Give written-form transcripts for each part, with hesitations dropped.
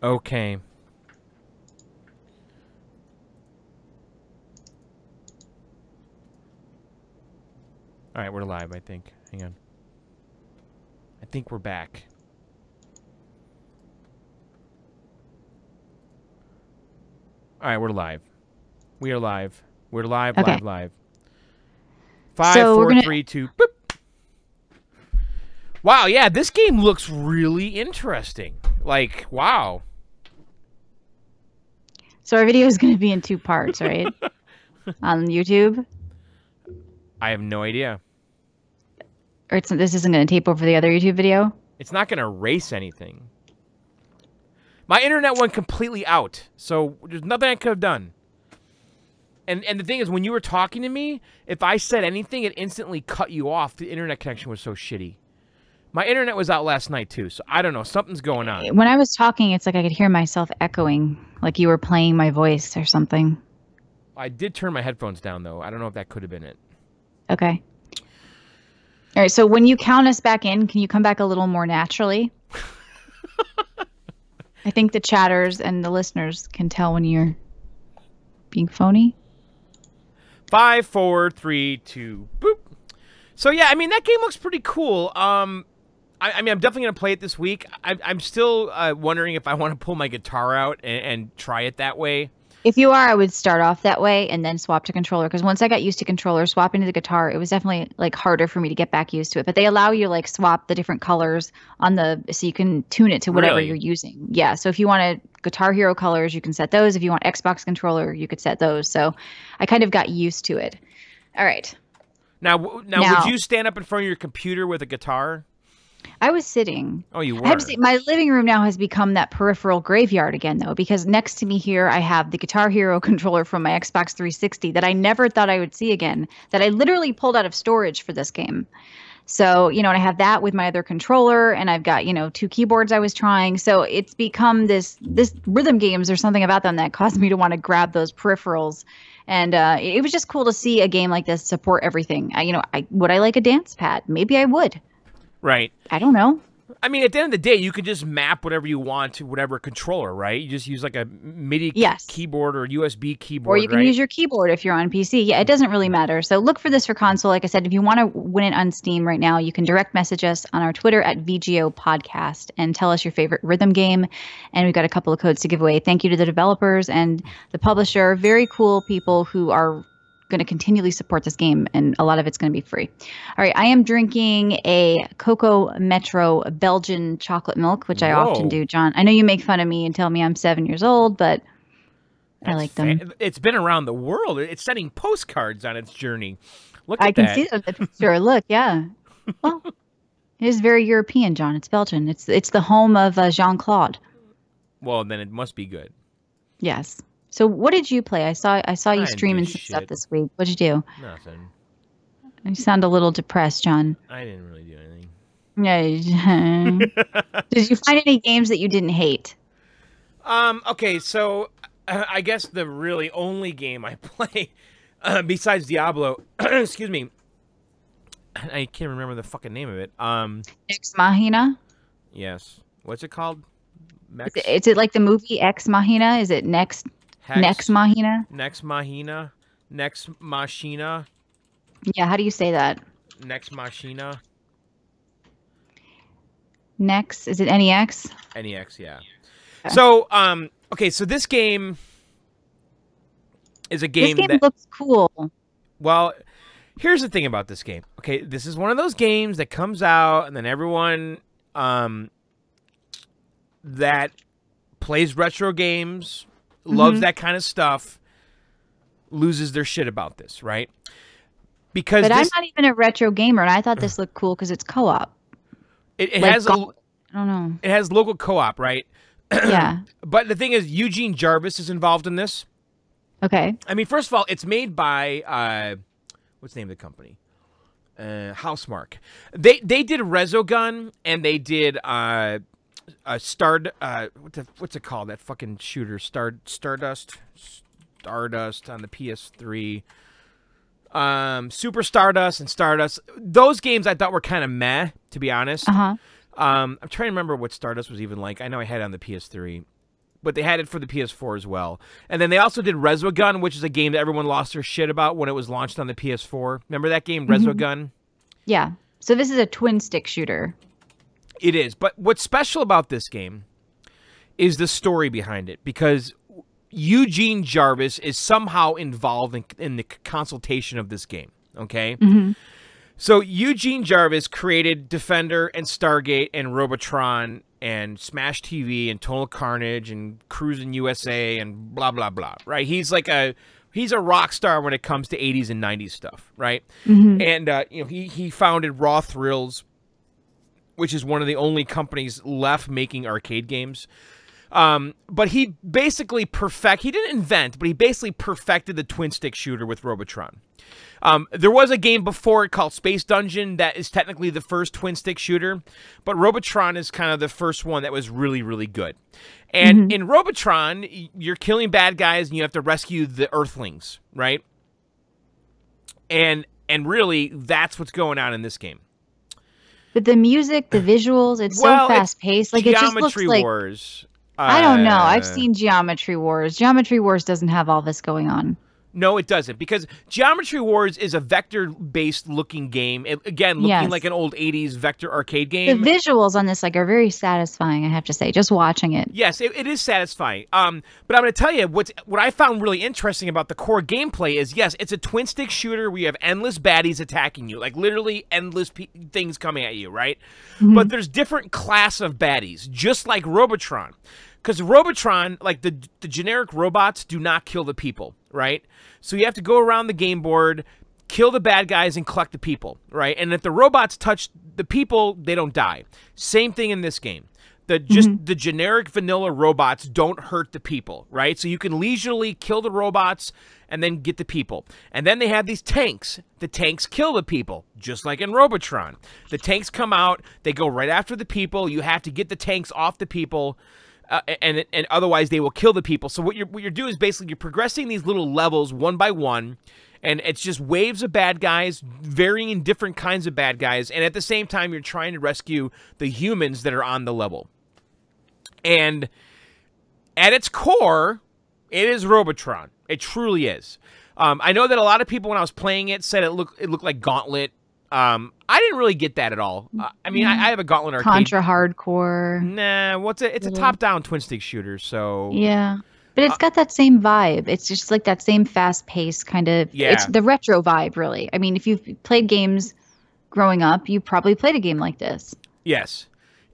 Okay. All right, we're live, I think. Hang on. I think we're back. All right, we're live. We are live. We're live, Okay. live. 5, So 4, we're gonna... 3, 2, boop. Wow, yeah, this game looks really interesting. Like, wow. So our video is going to be in 2 parts, right? On YouTube? I have no idea. Or this isn't going to tape over the other YouTube video? It's not going to erase anything. My internet went completely out, so there's nothing I could have done. And the thing is, when you were talking to me, if I said anything, it instantly cut you off. The internet connection was so shitty. My internet was out last night, too, so I don't know. Something's going on. When I was talking, it's like I could hear myself echoing, like you were playing my voice or something. I did turn my headphones down, though. I don't know if that could have been it. Okay. All right, so when you count us back in, can you come back a little more naturally? I think the chatters and the listeners can tell when you're being phony. 5, 4, 3, 2, boop. So, yeah, I mean, that game looks pretty cool. I mean, I'm definitely going to play it this week. I'm still wondering if I want to pull my guitar out and try it that way. If you are, I would start off that way and then swap to controller. Because once I got used to controller, swapping to the guitar, it was definitely like harder for me to get back used to it. But they allow you to like swap the different colors on the, so you can tune it to whatever you're using. Yeah. So if you wanted Guitar Hero colors, you can set those. If you want Xbox controller, you could set those. So I kind of got used to it. All right. Now, would you stand up in front of your computer with a guitar? I was sitting. Oh, you were? I have to say, my living room now has become that peripheral graveyard again, though, because next to me here, I have the Guitar Hero controller from my Xbox 360 that I never thought I would see again, that I literally pulled out of storage for this game. So, you know, and I have that with my other controller, and I've got, you know, 2 keyboards I was trying. So it's become this rhythm games or something about them that caused me to want to grab those peripherals. And it was just cool to see a game like this support everything. Would I like a dance pad? Maybe I would. Right. I don't know. I mean, at the end of the day, you could just map whatever you want to whatever controller, right? You just use like a MIDI keyboard or USB keyboard, or you can use your keyboard if you're on PC. Yeah, it doesn't really matter. So look for this for console. Like I said, if you want to win it on Steam right now, you can direct message us on our Twitter at VGO Podcast and tell us your favorite rhythm game. And we've got a couple of codes to give away. Thank you to the developers and the publisher. Very cool people who are going to continually support this game, and a lot of it's going to be free. All right, I am drinking a Cocoa Metro Belgian chocolate milk, which I often do, John. I know you make fun of me and tell me I'm 7 years old, but I like them. It's been around the world. It's sending postcards on its journey. Look at that. I can see that picture. Look, yeah. Well, it is very European, John. It's Belgian. It's the home of Jean-Claude. Well, then it must be good. Yes. So what did you play? I saw you streaming some stuff this week. What'd you do? Nothing. You sound a little depressed, John. I didn't really do anything. Yeah. Did you find any games that you didn't hate? Okay, so I guess the really only game I play besides Diablo, excuse me, I can't remember the fucking name of it. Nex Machina? Yes. What's it called? Is it like the movie Ex Machina? Is it Nex Machina? Nex Machina? Nex Machina? Yeah, how do you say that? Nex Machina? Nex, is it NEX? NEX, yeah. Okay. So, okay, so this game is a game that looks cool. Well, here's the thing about this game. Okay, this is one of those games that comes out and then everyone that plays retro games, loves that kind of stuff, loses their shit about this, right? But I'm not even a retro gamer, and I thought this looked cool because it's co-op. It has I don't know. It has local co-op, right? Yeah. But the thing is, Eugene Jarvis is involved in this. Okay. I mean, first of all, it's made by what's the name of the company? Housemarque. They did Resogun, and they did what's it called? That fucking shooter, Stardust on the PS3. Super Stardust and Stardust. Those games I thought were kind of meh, to be honest. I'm trying to remember what Stardust was even like. I know I had it on the PS3. but they had it for the PS4 as well. And then they also did Resogun, which is a game that everyone lost their shit about when it was launched on the PS4. Remember that game, Resogun? Yeah. So this is a twin stick shooter. It is. But what's special about this game is the story behind it, because Eugene Jarvis is somehow involved in the consultation of this game, okay? So Eugene Jarvis created Defender and Stargate and Robotron and Smash TV and Total Carnage and Cruisin' USA and blah, blah, blah, right? He's a rock star when it comes to 80s and 90s stuff, right? And, you know, he founded Raw Thrills, which is one of the only companies left making arcade games. But he basically he didn't invent, but he basically perfected the twin stick shooter with Robotron. There was a game before it called Space Dungeon that is technically the first twin stick shooter, but Robotron is kind of the first one that was really, really good. And in Robotron, you're killing bad guys and you have to rescue the Earthlings, right? And really, that's what's going on in this game. But the music, the visuals, it's so fast-paced. Like, it just looks like... Wars. I don't know. I've seen Geometry Wars. Geometry Wars doesn't have all this going on. No, it doesn't, because Geometry Wars is a vector-based looking game. Looking like an old 80s vector arcade game. The visuals on this are very satisfying, I have to say, just watching it. Yes, it is satisfying. But I'm going to tell you, what I found really interesting about the core gameplay is, yes, it's a twin-stick shooter where you have endless baddies attacking you, like literally endless things coming at you, right? But there's different class of baddies, just like Robotron. Because Robotron, like the generic robots, do not kill the people, right? So you have to go around the game board, kill the bad guys, and collect the people, right? And if the robots touch the people, they don't die. Same thing in this game. The generic vanilla robots don't hurt the people, right? So you can leisurely kill the robots and then get the people. And then they have these tanks. The tanks kill the people, just like in Robotron. The tanks come out, they go right after the people. You have to get the tanks off the people. And otherwise they will kill the people. So what you're doing is basically you're progressing these little levels one by one, and it's just waves of bad guys, varying different kinds of bad guys, and at the same time you're trying to rescue the humans that are on the level. And at its core, it is Robotron. It truly is. I know that a lot of people, when I was playing it, said it looked like Gauntlet. I didn't really get that at all. I mean, I have a Gauntlet arcade. Contra Hardcore. Nah, it's a top-down twin-stick shooter, so... Yeah, but it's got that same vibe. It's just like that same fast-paced kind of... Yeah. It's the retro vibe, really. I mean, if you've played games growing up, you probably played a game like this. Yes.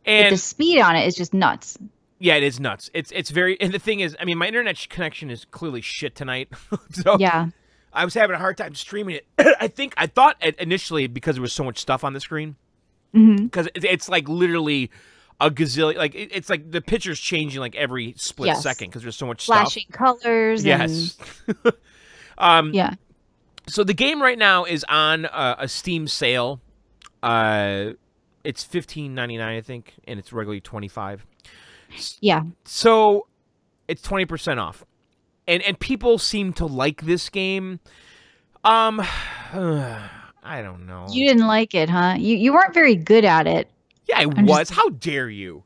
But the speed on it is just nuts. Yeah, it is nuts. It's very... And the thing is, I mean, my internet connection is clearly shit tonight. So yeah. I was having a hard time streaming it. I thought initially, because there was so much stuff on the screen, because it's like literally a gazillion, like it's like the picture's changing like every split second because there's so much flashing colors. Yes. And... yeah. So the game right now is on a Steam sale. It's $15.99, I think, and it's regularly $25. Yeah. So it's 20% off. And people seem to like this game. I don't know. You didn't like it, huh? You weren't very good at it. Yeah, I was. How dare you?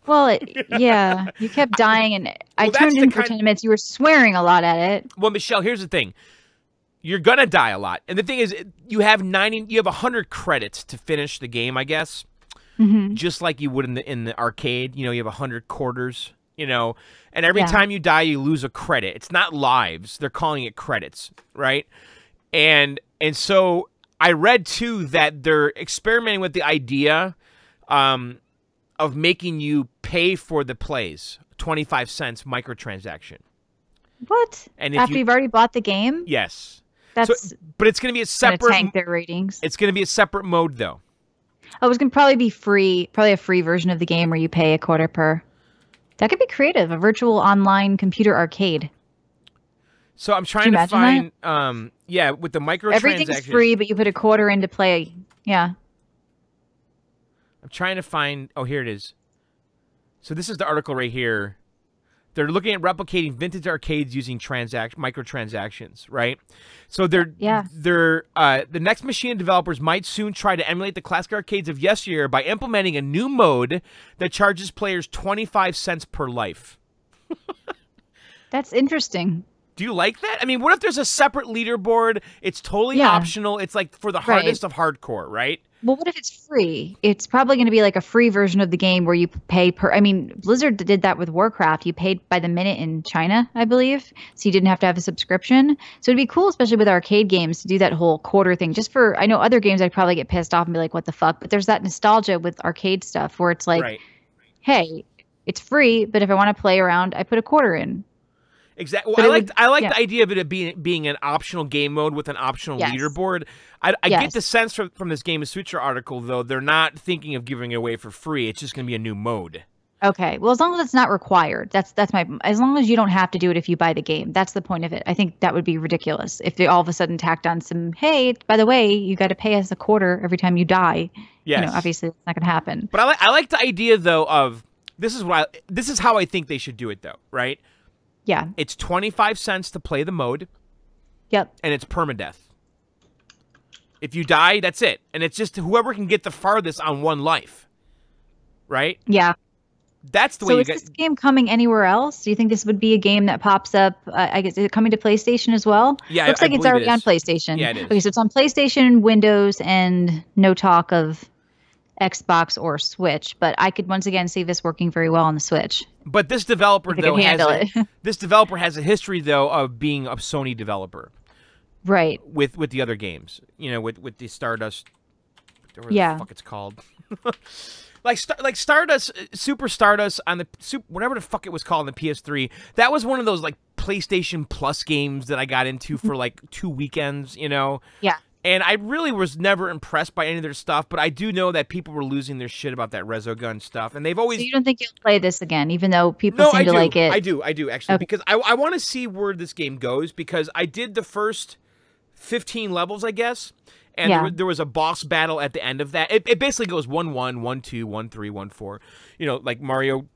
Well, yeah. You kept dying, and I turned in for 10 minutes. You were swearing a lot at it. Well, Michelle, here's the thing. You're gonna die a lot, and the thing is, you have 100 credits to finish the game, I guess. Just like you would in the arcade. You know, you have 100 quarters. You know, and every time you die, you lose a credit. It's not lives; they're calling it credits, right? And so I read too that they're experimenting with the idea of making you pay for the plays, 25 cents microtransaction. What? And after you've already bought the game? Yes. That's but it's going to be a separate tank their ratings. It's going to be a separate mode though. Oh, it's going to probably be free, probably a free version of the game where you pay $0.25 per. That could be creative, a virtual online computer arcade. So I'm trying to find, yeah, with the microtransactions. Everything's free, but you put $0.25 into play. Yeah. I'm trying to find, oh, here it is. So this is the article right here. They're looking at replicating vintage arcades using microtransactions, right? So the Nex Machina developers might soon try to emulate the classic arcades of yesteryear by implementing a new mode that charges players 25 cents per life. That's interesting. Do you like that? I mean, what if there's a separate leaderboard? It's totally Yeah. optional. It's like for the hardest of hardcore, right? Well, what if it's free? It's probably going to be like a free version of the game where you pay per. I mean, Blizzard did that with Warcraft. You paid by the minute in China, I believe. So you didn't have to have a subscription. So it'd be cool, especially with arcade games, to do that whole quarter thing. Just for, I know other games I'd probably get pissed off and be like, what the fuck? But there's that nostalgia with arcade stuff where it's like, hey, it's free, but if I want to play around, I put a quarter in. Exactly. Well, I like the idea of it being an optional game mode with an optional leaderboard. I get the sense from this Game of Switcher article, though, they're not thinking of giving it away for free. It's just going to be a new mode. Okay. Well, as long as it's not required, that's my. As long as you don't have to do it if you buy the game, that's the point of it. I think that would be ridiculous if they all of a sudden tacked on some. Hey, by the way, you got to pay us a quarter every time you die. Yes. You know, obviously, it's not going to happen. But I like the idea though of this is how I think they should do it though, right? Yeah. It's 25 cents to play the mode. Yep. And it's permadeath. If you die, that's it. And it's just whoever can get the farthest on one life. Right? Yeah. That's the way you get. So is this game coming anywhere else? Do you think this would be a game that pops up? I guess, is it coming to PlayStation as well? Yeah, looks like it's already on PlayStation. Yeah, it is. Okay, so it's on PlayStation, Windows, and no talk of Xbox or Switch. But I could once again see this working very well on the Switch. But this developer though this developer has a history though of being a Sony developer, right? With the other games, you know, with the Stardust, whatever the fuck it's called, like Stardust, Super Stardust on the whatever the fuck it was called on the PS3. That was one of those like PlayStation Plus games that I got into for like 2 weekends, you know. Yeah. And I really was never impressed by any of their stuff, but I do know that people were losing their shit about that Resogun stuff, and they've always. So you don't think you'll play this again, even though people seem to like it? I do actually, because I want to see where this game goes, because I did the first 15 levels, I guess, and there was a boss battle at the end of that. It basically goes 1-1, 1-2, 1-3, 1-4, you know, like Mario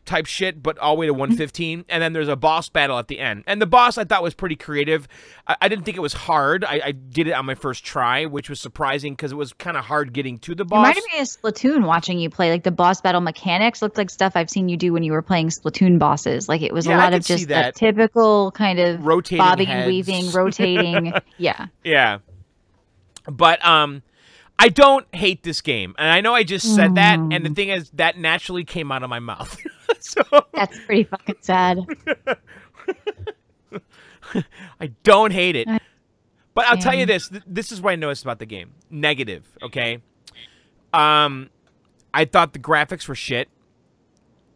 type shit, but all the way to 115, and then there's a boss battle at the end. And the boss I thought was pretty creative. I didn't think it was hard. I did it on my first try, which was surprising because it was kind of hard getting to the boss. It reminded me of Splatoon watching you play. Like the boss battle mechanics looked like stuff I've seen you do when you were playing Splatoon bosses. Like it was a lot of just that typical kind of rotating bobbing heads. and weaving, rotating. Yeah. Yeah. But I don't hate this game. And I know I just said that, and the thing is that naturally came out of my mouth. So that's pretty fucking sad. I don't hate it. But I'll tell you this. This is what I noticed about the game. Negative, okay? I thought the graphics were shit.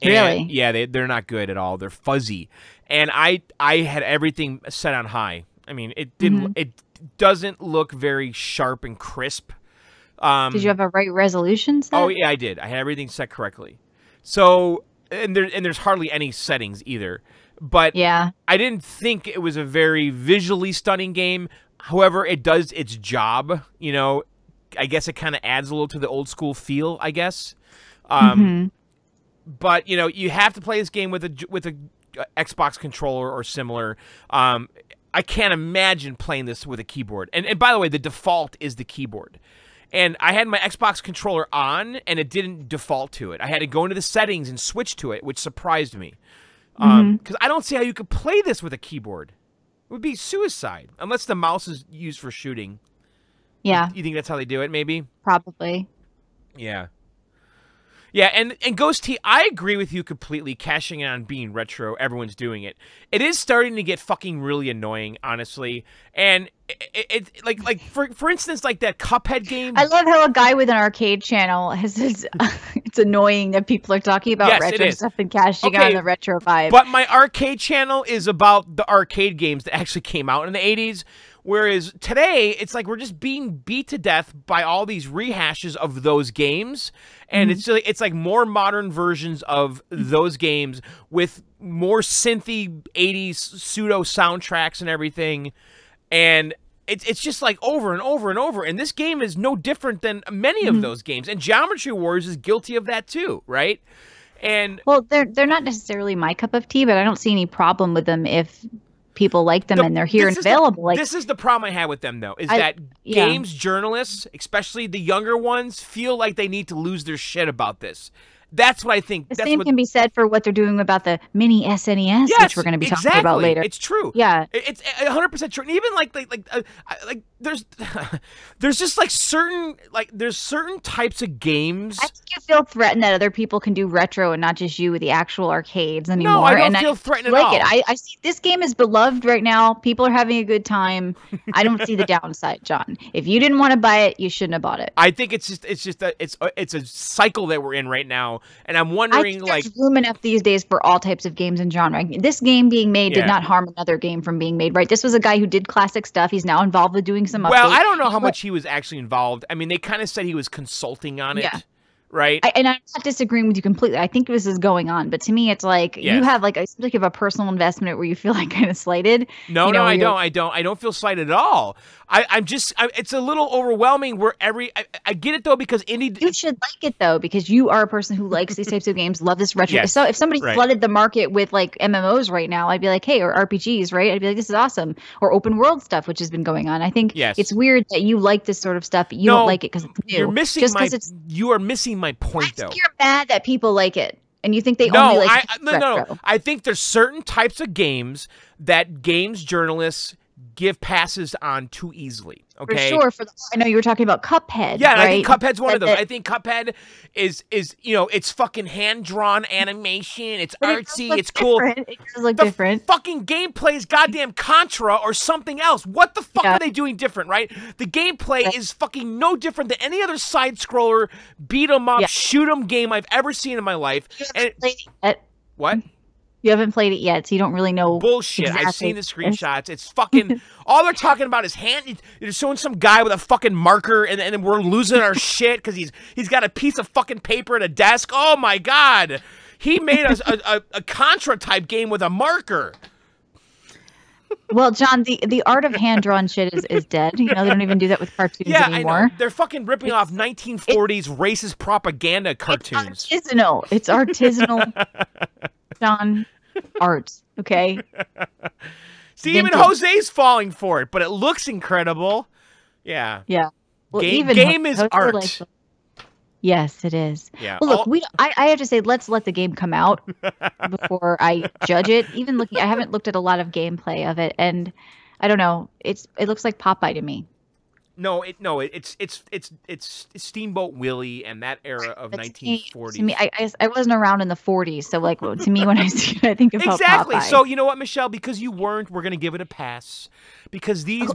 Really? Yeah, they're not good at all. They're fuzzy. And I had everything set on high. I mean, it didn't it doesn't look very sharp and crisp. Did you have a right resolution set? Oh, yeah, I did. I had everything set correctly. So, and there's hardly any settings either. But yeah, I didn't think it was a very visually stunning game. However, it does its job. You know, I guess it kind of adds a little to the old school feel, I guess. But, you know, you have to play this game with a Xbox controller or similar. I can't imagine playing this with a keyboard. And by the way, the default is the keyboard. And I had my Xbox controller on, and it didn't default to it. I had to go into the settings and switch to it, which surprised me. Because I don't see how you could play this with a keyboard. It would be suicide, unless the mouse is used for shooting. Yeah. You think that's how they do it, maybe? Probably. Yeah. Yeah, and Ghost T, I agree with you completely, cashing in on being retro. Everyone's doing it. It is starting to get fucking really annoying, honestly. And it like for instance, like that Cuphead game. I love how a guy with an arcade channel has this, it's annoying that people are talking about retro stuff and cashing on the retro vibe. But my arcade channel is about the arcade games that actually came out in the 80s. Whereas today, it's like we're just being beat to death by all these rehashes of those games. And it's like more modern versions of those games with more synthy 80s pseudo soundtracks and everything. And it's just like over and over and over. And this game is no different than many of those games. And Geometry Wars is guilty of that too, right? And well, they're not necessarily my cup of tea, but I don't see any problem with them if people like them and they're here and available. This is the problem I have with them, though, is that games journalists, especially the younger ones, feel like they need to lose their shit about this. That's what I think. The That's same what, can be said for what they're doing about the mini SNES, yes, which we're going to be talking about later. It's true. Yeah, it's 100% true. And even like there's just like certain there's certain types of games. I think you feel threatened that other people can do retro and not just you with the actual arcades anymore. No, I don't feel threatened at all. I see this game is beloved right now. People are having a good time. I don't see the downside, John. If you didn't want to buy it, you shouldn't have bought it. I think it's a cycle that we're in right now, and I'm wondering, I think there's room enough these days for all types of games and genre. This game being made did not harm another game from being made, right? This was a guy who did classic stuff. He's now involved with doing some updates. Well, I don't know how much he was actually involved. I mean, they kind of said he was consulting on it. Right. And I'm not disagreeing with you completely. I think this is going on, but to me, it's like you have like a personal investment where you feel like kind of slighted. No, I don't feel slighted at all. It's a little overwhelming. I get it though, because indie. You should like it though, because you are a person who likes these types of games, love this retro. So if somebody flooded the market with like MMOs right now, I'd be like, hey, or RPGs, right? I'd be like, this is awesome. Or open world stuff, which has been going on. I think it's weird that you like this sort of stuff, but you don't like it because it's new. You're missing you are missing my point though. You're mad that people like it. And you think they only like No. I think there's certain types of games that games journalists give passes on too easily. Okay. For sure. I know you were talking about Cuphead. Yeah, right? I think Cuphead's one of those. I think Cuphead is it's fucking hand-drawn animation. It's artsy. It's cool. It does look different. Fucking gameplay is goddamn Contra or something else. What the fuck are they doing different, right? The gameplay is fucking no different than any other side-scroller, beat-em-up, shoot-em game I've ever seen in my life. What? You haven't played it yet, so you don't really know. Bullshit. Exactly. I've seen the screenshots. It's fucking... all they're talking about is hand... They're showing some guy with a fucking marker, and we're losing our shit because he's got a piece of fucking paper at a desk. Oh, my God. He made a Contra-type game with a marker. Well, John, the art of hand-drawn shit is dead. You know, they don't even do that with cartoons anymore. I know. They're fucking ripping off 1940s racist propaganda cartoons. It's artisanal, John. Art, okay? See, even Jose's falling for it, but it looks incredible. Yeah. Yeah. Well, game is art. Yes, it is. Yeah. Well, look, I have to say, let's let the game come out before I judge it. Even I haven't looked at a lot of gameplay of it, and I don't know. It looks like Popeye to me. It's Steamboat Willie and that era of 1940s. To me, I wasn't around in the 40s, so like to me when I see it, I think about exactly. Popeye. So you know what, Michelle? Because you weren't, we're gonna give it a pass. Because these.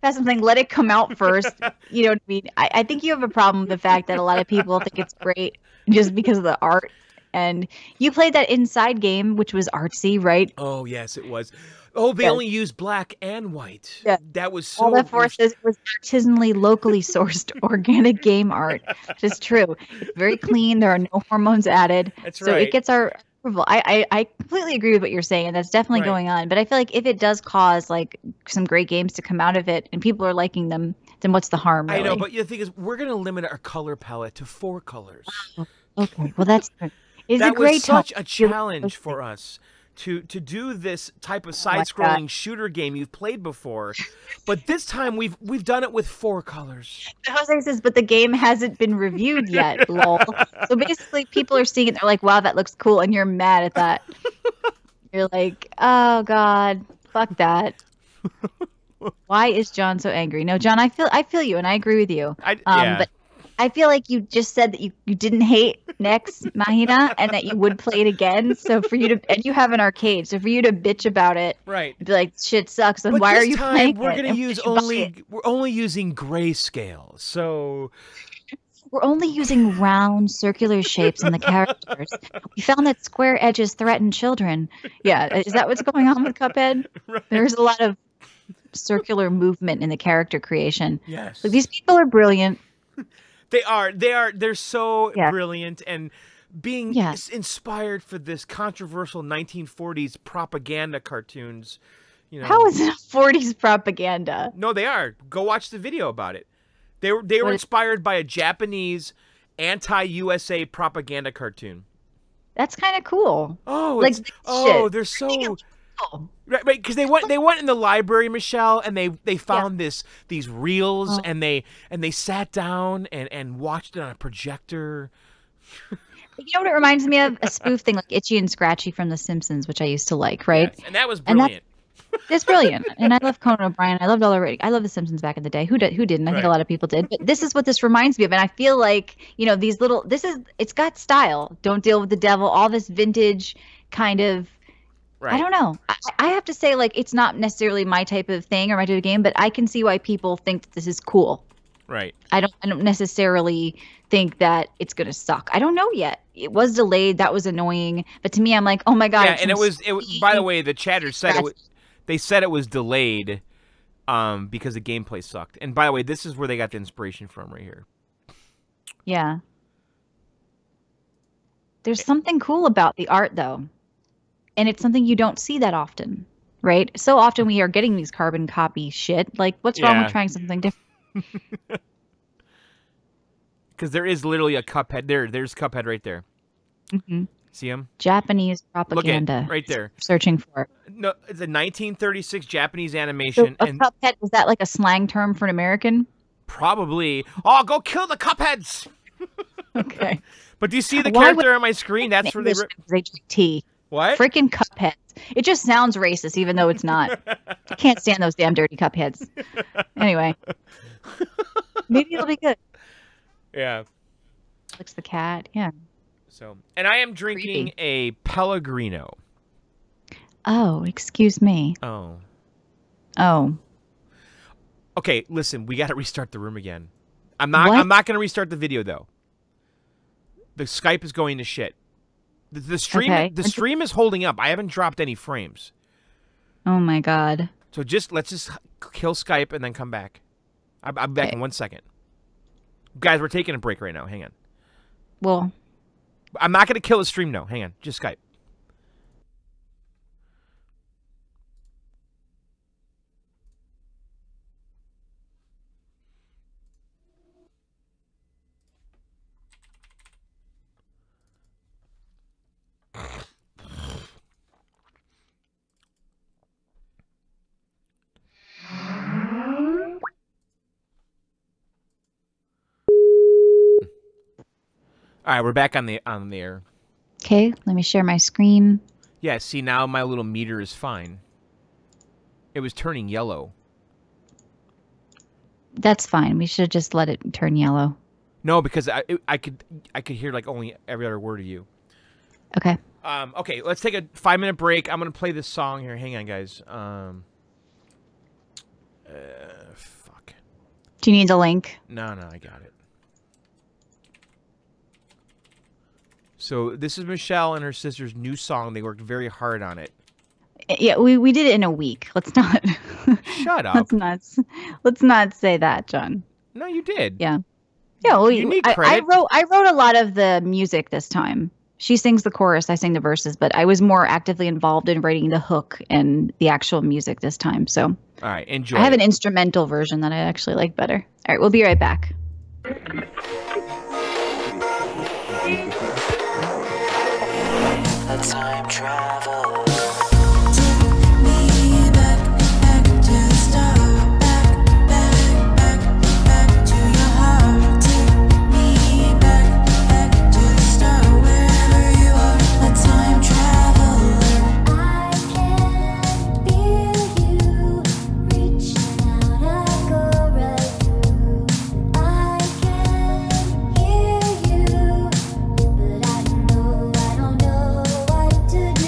That's something. Let it come out first. You know what I mean? I think you have a problem with the fact that a lot of people think it's great just because of the art. And you played that Inside game, which was artsy, right? Oh yes, it was. Oh, they only used black and white. Yeah. That was so... All that force is it was artisanally, locally sourced organic game art. Which is true. It's very clean. There are no hormones added. That's so it gets our approval. I completely agree with what you're saying, and that's definitely going on. But I feel like if it does cause like some great games to come out of it and people are liking them, then what's the harm, really? I know, but the thing is, we're going to limit our color palette to 4 colors. Okay, well, that's... That was such a challenge for us. To do this type of side-scrolling shooter game you've played before, but this time we've done it with 4 colors. Jose says, but the game hasn't been reviewed yet. Lol. So basically, people are seeing it. They're like, "Wow, that looks cool," and you're mad at that. You're like, "Oh God, fuck that." Why is John so angry? No, John, I feel you, and I agree with you. But I feel like you just said that you didn't hate Nex Machina and that you would play it again. So for you to, and you have an arcade, so for you to bitch about it, right? Be like, shit sucks. Then why are you playing? We're gonna use we're only using grayscale. So we're only using round, circular shapes in the characters. We found that square edges threaten children. Yeah, is that what's going on with Cuphead? Right. There's a lot of circular movement in the character creation. Yes, like, these people are brilliant. They're so brilliant, and being inspired for this controversial 1940s propaganda cartoons. You know, how is it 40s propaganda? No, they are. Go watch the video about it. They were inspired by a Japanese anti-USA propaganda cartoon. That's kind of cool. Oh, like, they're so. Right, because they went in the library, Michelle, and they found these reels, and they sat down and watched it on a projector. You know what it reminds me of? A spoof thing like Itchy and Scratchy from The Simpsons, which I used to like, right? Yes, and that was brilliant. It's brilliant. And I love Conan O'Brien. I loved I love The Simpsons back in the day. Who didn't? I think a lot of people did. But this is what this reminds me of. And I feel like, these little, it's got style. Don't deal with the devil. All this vintage kind of, I don't know. I have to say, like, it's not necessarily my type of thing or my type of game, but I can see why people think that this is cool. Right. I don't necessarily think that it's going to suck. I don't know yet. It was delayed. That was annoying. But to me, I'm like, oh my God. Yeah, and it was, by the way, the chatter said they said it was delayed because the gameplay sucked. And by the way, this is where they got the inspiration from right here. Yeah. There's something cool about the art, though. And it's something you don't see that often, right? So often we are getting these carbon copy shit. Like, what's wrong with trying something different? Because there is literally a Cuphead. There's Cuphead right there. Mm-hmm. See him? Japanese propaganda. Look at right there. Searching for it. No, it's a 1936 Japanese animation. So Cuphead, was that like a slang term for an American? Probably. Oh, go kill the Cupheads! Okay. But do you see the character on my screen? That's where they drink tea. What? Freaking Cupheads. It just sounds racist, even though it's not. I can't stand those damn dirty Cupheads. Anyway. Maybe it'll be good. Yeah. Looks the cat. Yeah. So, and I am drinking a Pellegrino. Oh, excuse me. Oh. Oh. Okay, listen, we got to restart the room again. I'm not going to restart the video though. The Skype is going to shit. The stream is holding up. I haven't dropped any frames. Oh my God. So let's just kill Skype and then come back. I'm back in 1 second. Guys, we're taking a break right now. Hang on. Well, I'm not going to kill the stream, no. Hang on. Just Skype. All right, we're back on the air. Okay, let me share my screen. Yeah, see, now my little meter is fine. It was turning yellow. That's fine. We should just let it turn yellow. No, because I could hear like only every other word of you. Okay. Okay, let's take a 5-minute break. I'm gonna play this song here. Hang on, guys. Fuck. Do you need the link? No, I got it. So this is Michelle and her sister's new song. They worked very hard on it. Yeah, we did it in a week. Let's not. Shut up. Let's not say that, John. No, you did. Yeah. Yeah. Well, you need credit. I wrote a lot of the music this time. She sings the chorus, I sing the verses, but I was more actively involved in writing the hook and the actual music this time. So. All right, enjoy. I have an instrumental version that I actually like better. All right, we'll be right back. Time travel. Take me back to the start. Back to your heart. Take me back to the start. Wherever you are, a time traveler. I can feel you reaching out. I go right through. I can hear you, but I don't know what to do.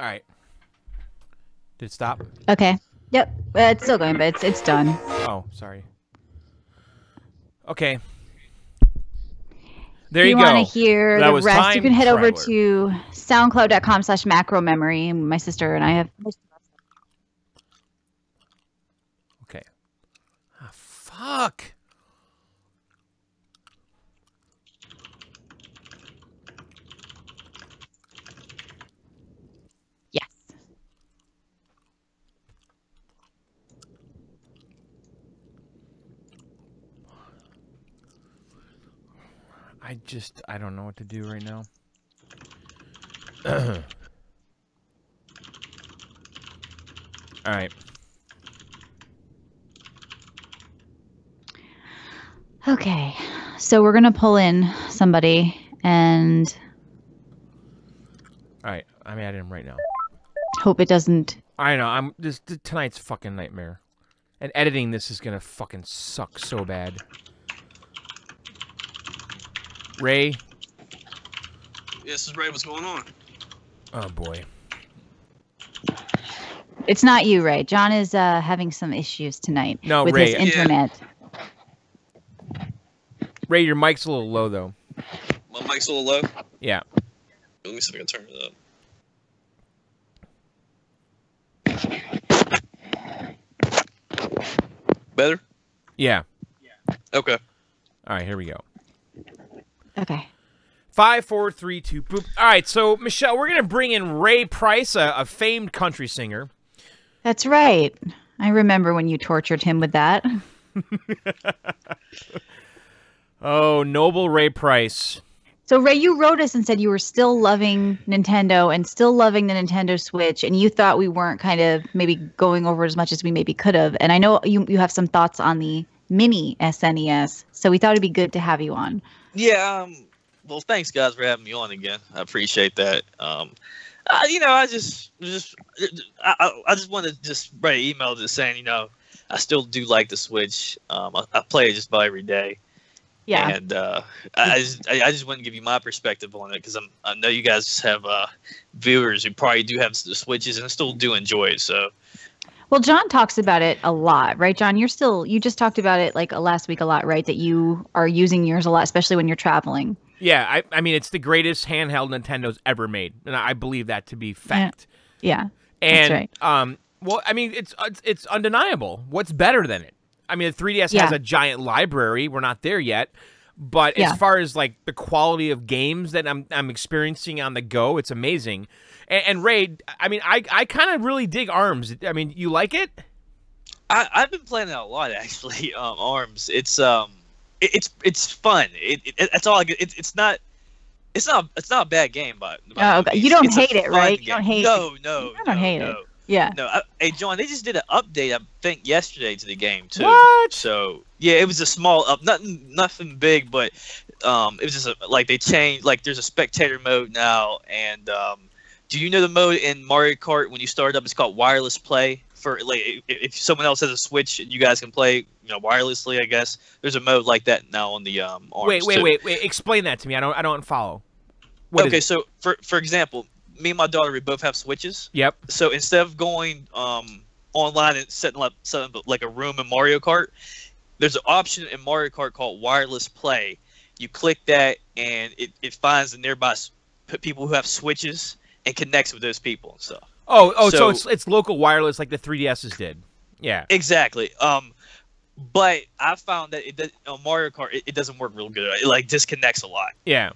All right. Did it stop? Okay. Yep. It's still going, but it's done. Oh, sorry. Okay. There you If go. you want to hear That the was rest, you Time can head over Traveler. to soundcloud.com/macromemory. My sister and I have. Okay. Ah, fuck. Yes. I don't know what to do right now. All right. Okay. So we're gonna pull in somebody, and All right. I'm adding him right now. hope it doesn't. I know. I'm just tonight's fucking nightmare. And editing this is gonna fucking suck so bad. Ray. This is Ray. What's going on? Oh boy. It's not you, Ray. John is having some issues tonight No, with Ray. his internet. Ray, your mic's a little low though. My mic's a little low. Yeah. Let me see if I can turn it up. Better? Yeah. Okay. All right. Here we go. Okay. 5, 4, 3, 2, boop. All right. So Michelle, we're gonna bring in Ray Price, a famed country singer. That's right. I remember when you tortured him with that. Oh, noble Ray Price. So, Ray, you wrote us and said you were still loving Nintendo and still loving the Nintendo Switch, and you thought we weren't kind of maybe going over as much as we maybe could have. And I know you have some thoughts on the mini SNES, so we thought it'd be good to have you on. Yeah, well, thanks, guys, for having me on again. I appreciate that. I just want to just write an email just saying, I still do like the Switch. I play it just about every day. Yeah. And I just want to give you my perspective on it because I know you guys have viewers who probably do have the Switches and still do enjoy it. So. Well, John talks about it a lot, right, John? You just talked about it like last week a lot, right? That you are using yours a lot, especially when you're traveling. Yeah, I mean, it's the greatest handheld Nintendo's ever made, and I believe that to be fact. Yeah, And that's right. well, I mean, it's undeniable. What's better than it? I mean, the 3DS Yeah. has a giant library. We're not there yet, but Yeah. as far as like the quality of games that I'm experiencing on the go, it's amazing. And Ray, I mean, I kind of really dig ARMS. I mean, you like it? I've been playing it a lot actually. ARMS. It's fun. That's all I get. It's not a bad game, but Okay. You don't hate it, right? You don't hate No, it. You don't hate it. Yeah. No, hey John, they just did an update I think yesterday to the game too. What? So yeah, it was a small nothing big, but it was just like they changed. Like there's a spectator mode now, and do you know the mode in Mario Kart when you start up? It's called wireless play. For like if someone else has a Switch, you guys can play wirelessly. I guess there's a mode like that now on the ARMS. Wait. Explain that to me. I don't follow. What is Okay, it? so for example, me and my daughter, we both have Switches. Yep. So instead of going online and setting up like a room in Mario Kart, there's an option in Mario Kart called wireless play. You click that, and it finds the nearby people who have Switches and connects with those people and stuff. So it's local wireless like the 3DSs did. Yeah. Exactly. But I found that on Mario Kart, it doesn't work real good. It like disconnects a lot. Yeah.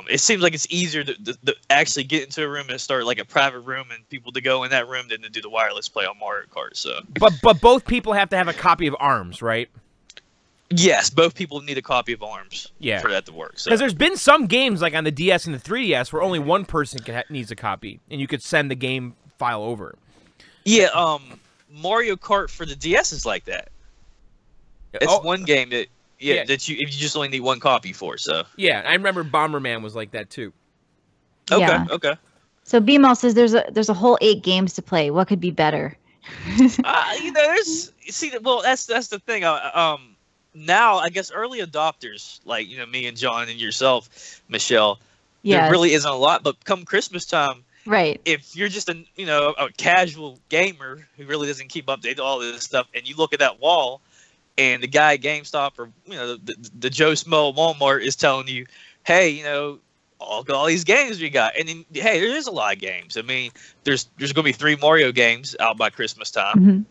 It seems like it's easier to actually get into a room and start like a private room and people to go in that room than to do the wireless play on Mario Kart. So, But both people have to have a copy of ARMS, right? yes, both people need a copy of ARMS Yeah. for that to work. So, Because there's been some games like on the DS and the 3DS where only one person needs a copy, and you could send the game file over. yeah, Mario Kart for the DS is like that. It's Oh, one game that Yeah. that you just only need one copy for. So, yeah, I remember Bomberman was like that too. okay, Yeah. okay. So BML says there's a whole 8 games to play. What could be better? That's the thing. Now I guess early adopters like me and John and yourself, Michelle. Yeah. There really isn't a lot, but come Christmas time, Right. If you're just a casual gamer who really doesn't keep up to all this stuff, and you look at that wall, and the guy at GameStop or the Joe Smo at Walmart is telling you, hey, all these games we got, and then hey, there is a lot of games. I mean, there's going to be 3 Mario games out by Christmas time. Mm-hmm.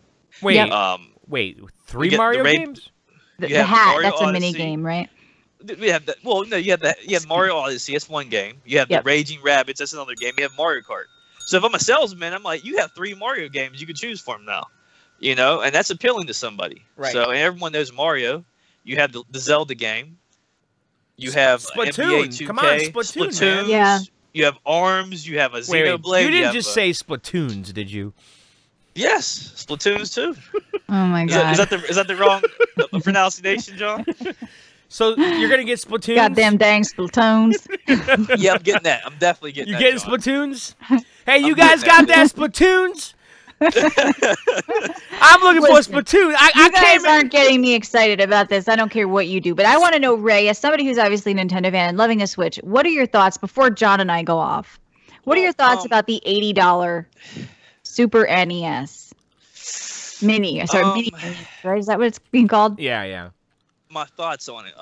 Wait, Yep. wait, we 3 get the Mario Ray- games? The You have hat, Mario that's a mini Odyssey. game, right? We have that. Well, no, you have Mario Odyssey. That's one game. You have Yep. the Raging Rabbids. That's another game. You have Mario Kart. So if I'm a salesman, I'm like, you have 3 Mario games you can choose from now, and that's appealing to somebody. Right. So and everyone knows Mario. You have the Zelda game. You have Splatoon. NBA 2K. Come on, Splatoon, man. Yeah. You have ARMS. You have a Wait, Xenoblade. you didn't have just a- say Splatoons, did you? Yes, Splatoons too. Oh my Is god. that the wrong pronunciation, John? So you're gonna get Splatoons? Goddamn dang Splatoons. Yeah, I'm getting that. I'm definitely getting You that. getting John. Splatoons? Hey, you I'm guys getting got that Splatoons? I'm looking for Listen, Splatoon. I You guys came in. aren't getting me excited about this. I don't care what you do. But I want to know, Ray, as somebody who's obviously a Nintendo fan and loving the Switch, what are your thoughts before John and I go off? What are your thoughts about the $80 Super NES Mini? Sorry, Mini, right? Is that what it's being called? Yeah. My thoughts on it.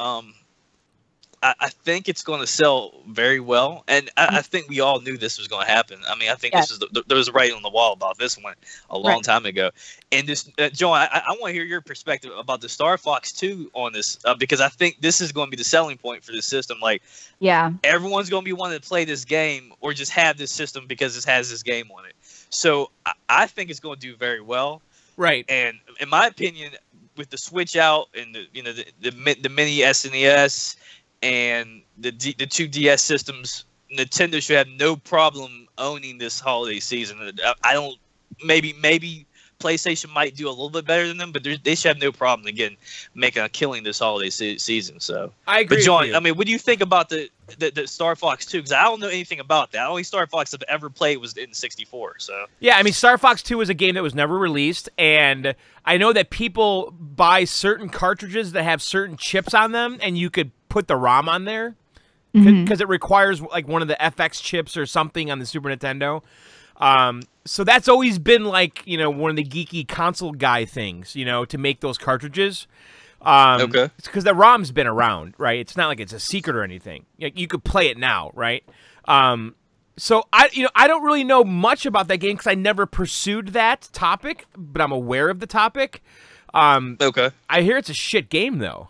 I think it's going to sell very well, and I think we all knew this was going to happen. I mean, I think Yes. this was there was writing on the wall about this one a long Right. time ago. And this, John, I want to hear your perspective about the Star Fox 2 on this, because I think this is going to be the selling point for this system. Like, Yeah. everyone's going to be wanting to play this game or just have this system because it has this game on it. So I think it's going to do very well. Right. And in my opinion, with the Switch out and the mini SNES and the 2 DS systems, Nintendo should have no problem owning this holiday season. I don't. Maybe PlayStation might do a little bit better than them, but they should have no problem again making a killing this holiday season. So I agree. But John, with you. I mean, what do you think about the Star Fox 2? Because I don't know anything about that. The only Star Fox I've ever played was in 64. So Yeah, I mean, Star Fox 2 was a game that was never released, and I know that people buy certain cartridges that have certain chips on them, and you could put the ROM on there because it requires like one of the FX chips or something on the Super Nintendo. So that's always been like, one of the geeky console guy things, to make those cartridges. Okay. It's because the ROM's been around, right? It's not like it's a secret or anything. You could play it now, right? So I don't really know much about that game because I never pursued that topic, but I'm aware of the topic. okay, I hear it's a shit game though.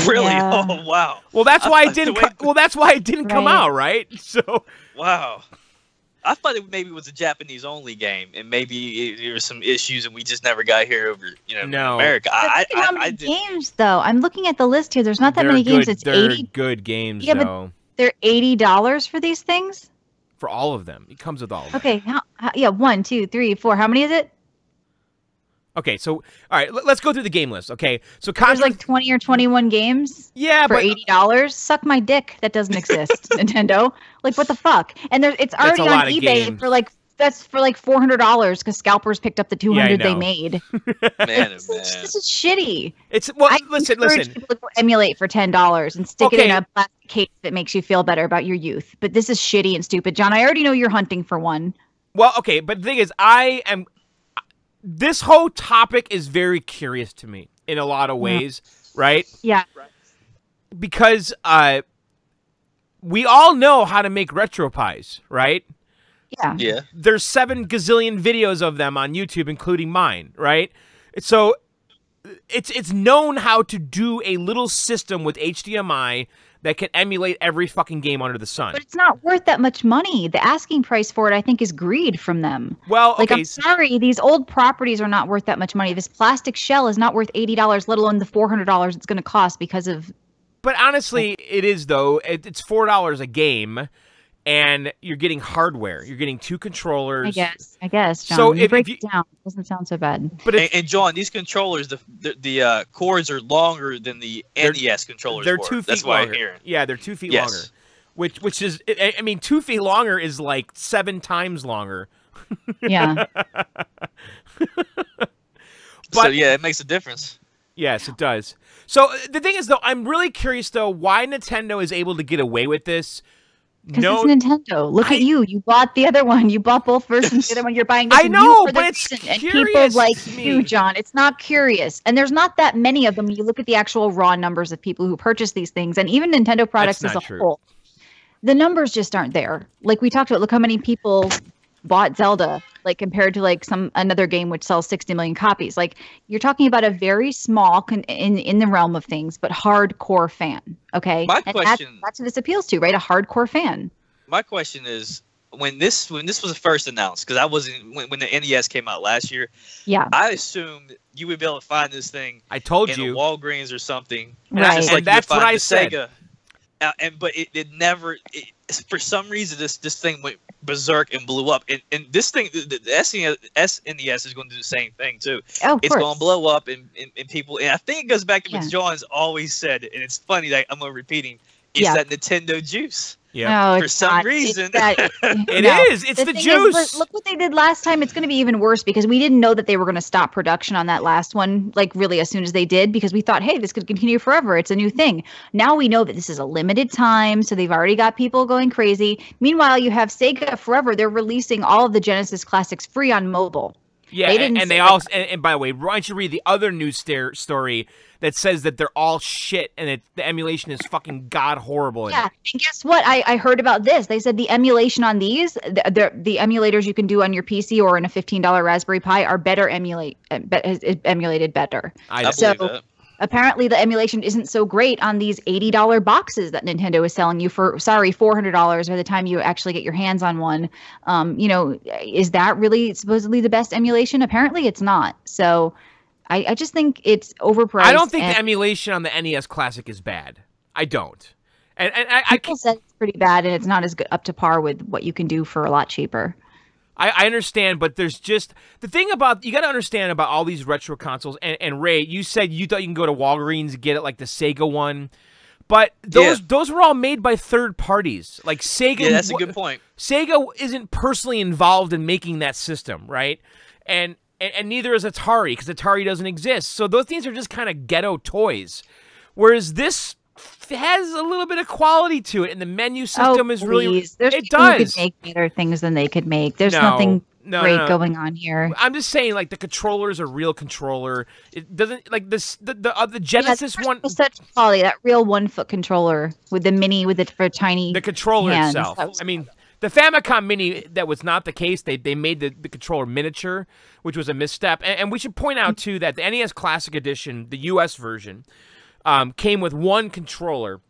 really? Yeah. Oh wow. Well, that's why it The didn't. way- That's why it didn't come Right. out, right? So Wow. I thought it maybe was a Japanese only game, and maybe there were some issues, and we just never got here over, No. America. But I look at how I many did. games, though. I'm looking at the list here. There's not that they're many games. good. It's They're 80. good games Yeah, but- though. They're $80 for these things. For all of them, it comes with all of them. Okay. Yeah. 1, 2, 3, 4. How many is it? Okay, so all right, let's go through the game list. Okay, so There's Contra, like 20 or 21 games yeah, for but $80. Suck my dick. That doesn't exist, Nintendo. Like, what the fuck? And it's That's already a on lot of eBay games. for like $400 because scalpers picked up the 200 they know. made. Man, This is shitty. it's I listen. encourage people to go emulate for $10 and stick it in Okay. a plastic case that makes you feel better about your youth. But this is shitty and stupid. John, I already know you're hunting for one. Well, okay, but the thing is, this whole topic is very curious to me in a lot of ways, right? Yeah. Because we all know how to make RetroPies, right? Yeah. yeah. There's 7 gazillion videos of them on YouTube, including mine, right? So it's known how to do a little system with HDMI that can emulate every fucking game under the sun. But it's not worth that much money. The asking price for it, I think, is greed from them. Well, Like, okay, I'm sorry, these old properties are not worth that much money. This plastic shell is not worth $80, let alone the $400 it's going to cost because of. but honestly, it is though. It's $4 a game, and you're getting hardware. You're getting 2 controllers. I guess, John. So You if break you- it down. It doesn't sound so bad. But it's, And John, these controllers, the cords are longer than the They're- NES controllers. they're were. 2 feet That's what longer. I'm hearing. Yeah, they're 2 feet Yes. longer. Which is, I mean, 2 feet longer is like 7 times longer. Yeah. So But- yeah, it makes a difference. Yes, it does. So the thing is, though, I'm really curious, though, why Nintendo is able to get away with this Because No, it's Nintendo. Look at you. You bought the other one. You bought both first and the other one. You're buying this I new know, for the but it's reason. And curious people like to you, me. John. It's not curious. And there's not that many of them. You look at the actual raw numbers of people who purchase these things, and even Nintendo products That's as not a true. whole. The numbers just aren't there. Like we talked about, look how many people bought Zelda, like compared to like another game which sells 60 million copies. Like you're talking about a very small in the realm of things, but hardcore fan. Okay, My and question- that's what this appeals to, right? A hardcore fan. My question is, when this was first announced, because I wasn't when the NES came out last year, Yeah, I assumed you would be able to find this thing I told in you. a Walgreens or something. Right. Just And like you that's would what find I the said. Sega. But it never. For some reason, this thing went berserk and blew up. And this thing, the SNES is going to do the same thing too. oh, of It's course. going to blow up, and people. And I think it goes back to what Yeah. John's always said, and it's funny that I'm going to repeating. It's Yeah. that Nintendo juice. Yeah. No, For it's some not. reason. It's that, It no. is. It's the thing juice. is, look what they did last time. It's going to be even worse because we didn't know that they were going to stop production on that last one, like really as soon as they did, because we thought, hey, this could continue forever. It's a new thing. Now we know that this is a limited time, so they've already got people going crazy. Meanwhile, you have Sega forever. They're releasing all of the Genesis classics free on mobile. Yeah, They and, didn't and they say also and by the way, why don't you read the other news story that says that they're all shit and the emulation is fucking god horrible. In Yeah, it. and guess what? I heard about this. They said the emulation on these, the emulators you can do on your PC or in a $15 Raspberry Pi are better emulated better. I don't- believe So- that. Apparently, the emulation isn't so great on these $80 boxes that Nintendo is selling you for, $400 by the time you actually get your hands on one. Is that really supposedly the best emulation? Apparently, it's not. So, I just think it's overpriced. I don't think and the emulation on the NES Classic is bad. I don't. And I people said it's pretty bad, and it's not as good up to par with what you can do for a lot cheaper. I understand, but there's just the thing about you got to understand about all these retro consoles. And Ray, you said you thought you can go to Walgreens and get it like the Sega one, but those were all made by third parties. Like Sega, Yeah, that's a good point. Sega isn't personally involved in making that system, right? And neither is Atari because Atari doesn't exist. So those things are just kind of ghetto toys, whereas this has a little bit of quality to it, and the menu system is really please. There's it people who does. could make better things than they could make. There's No, nothing no, great no. going on here. I'm just saying, like the controller's a real controller. It doesn't like this. The Genesis Yeah, one, there's such quality. That real 1-foot controller with the mini for tiny. the controller hands. itself. That was- I mean, the Famicom Mini, that was not the case. They made the controller miniature, which was a misstep. And we should point out too that the NES Classic Edition, the US version, came with one controller.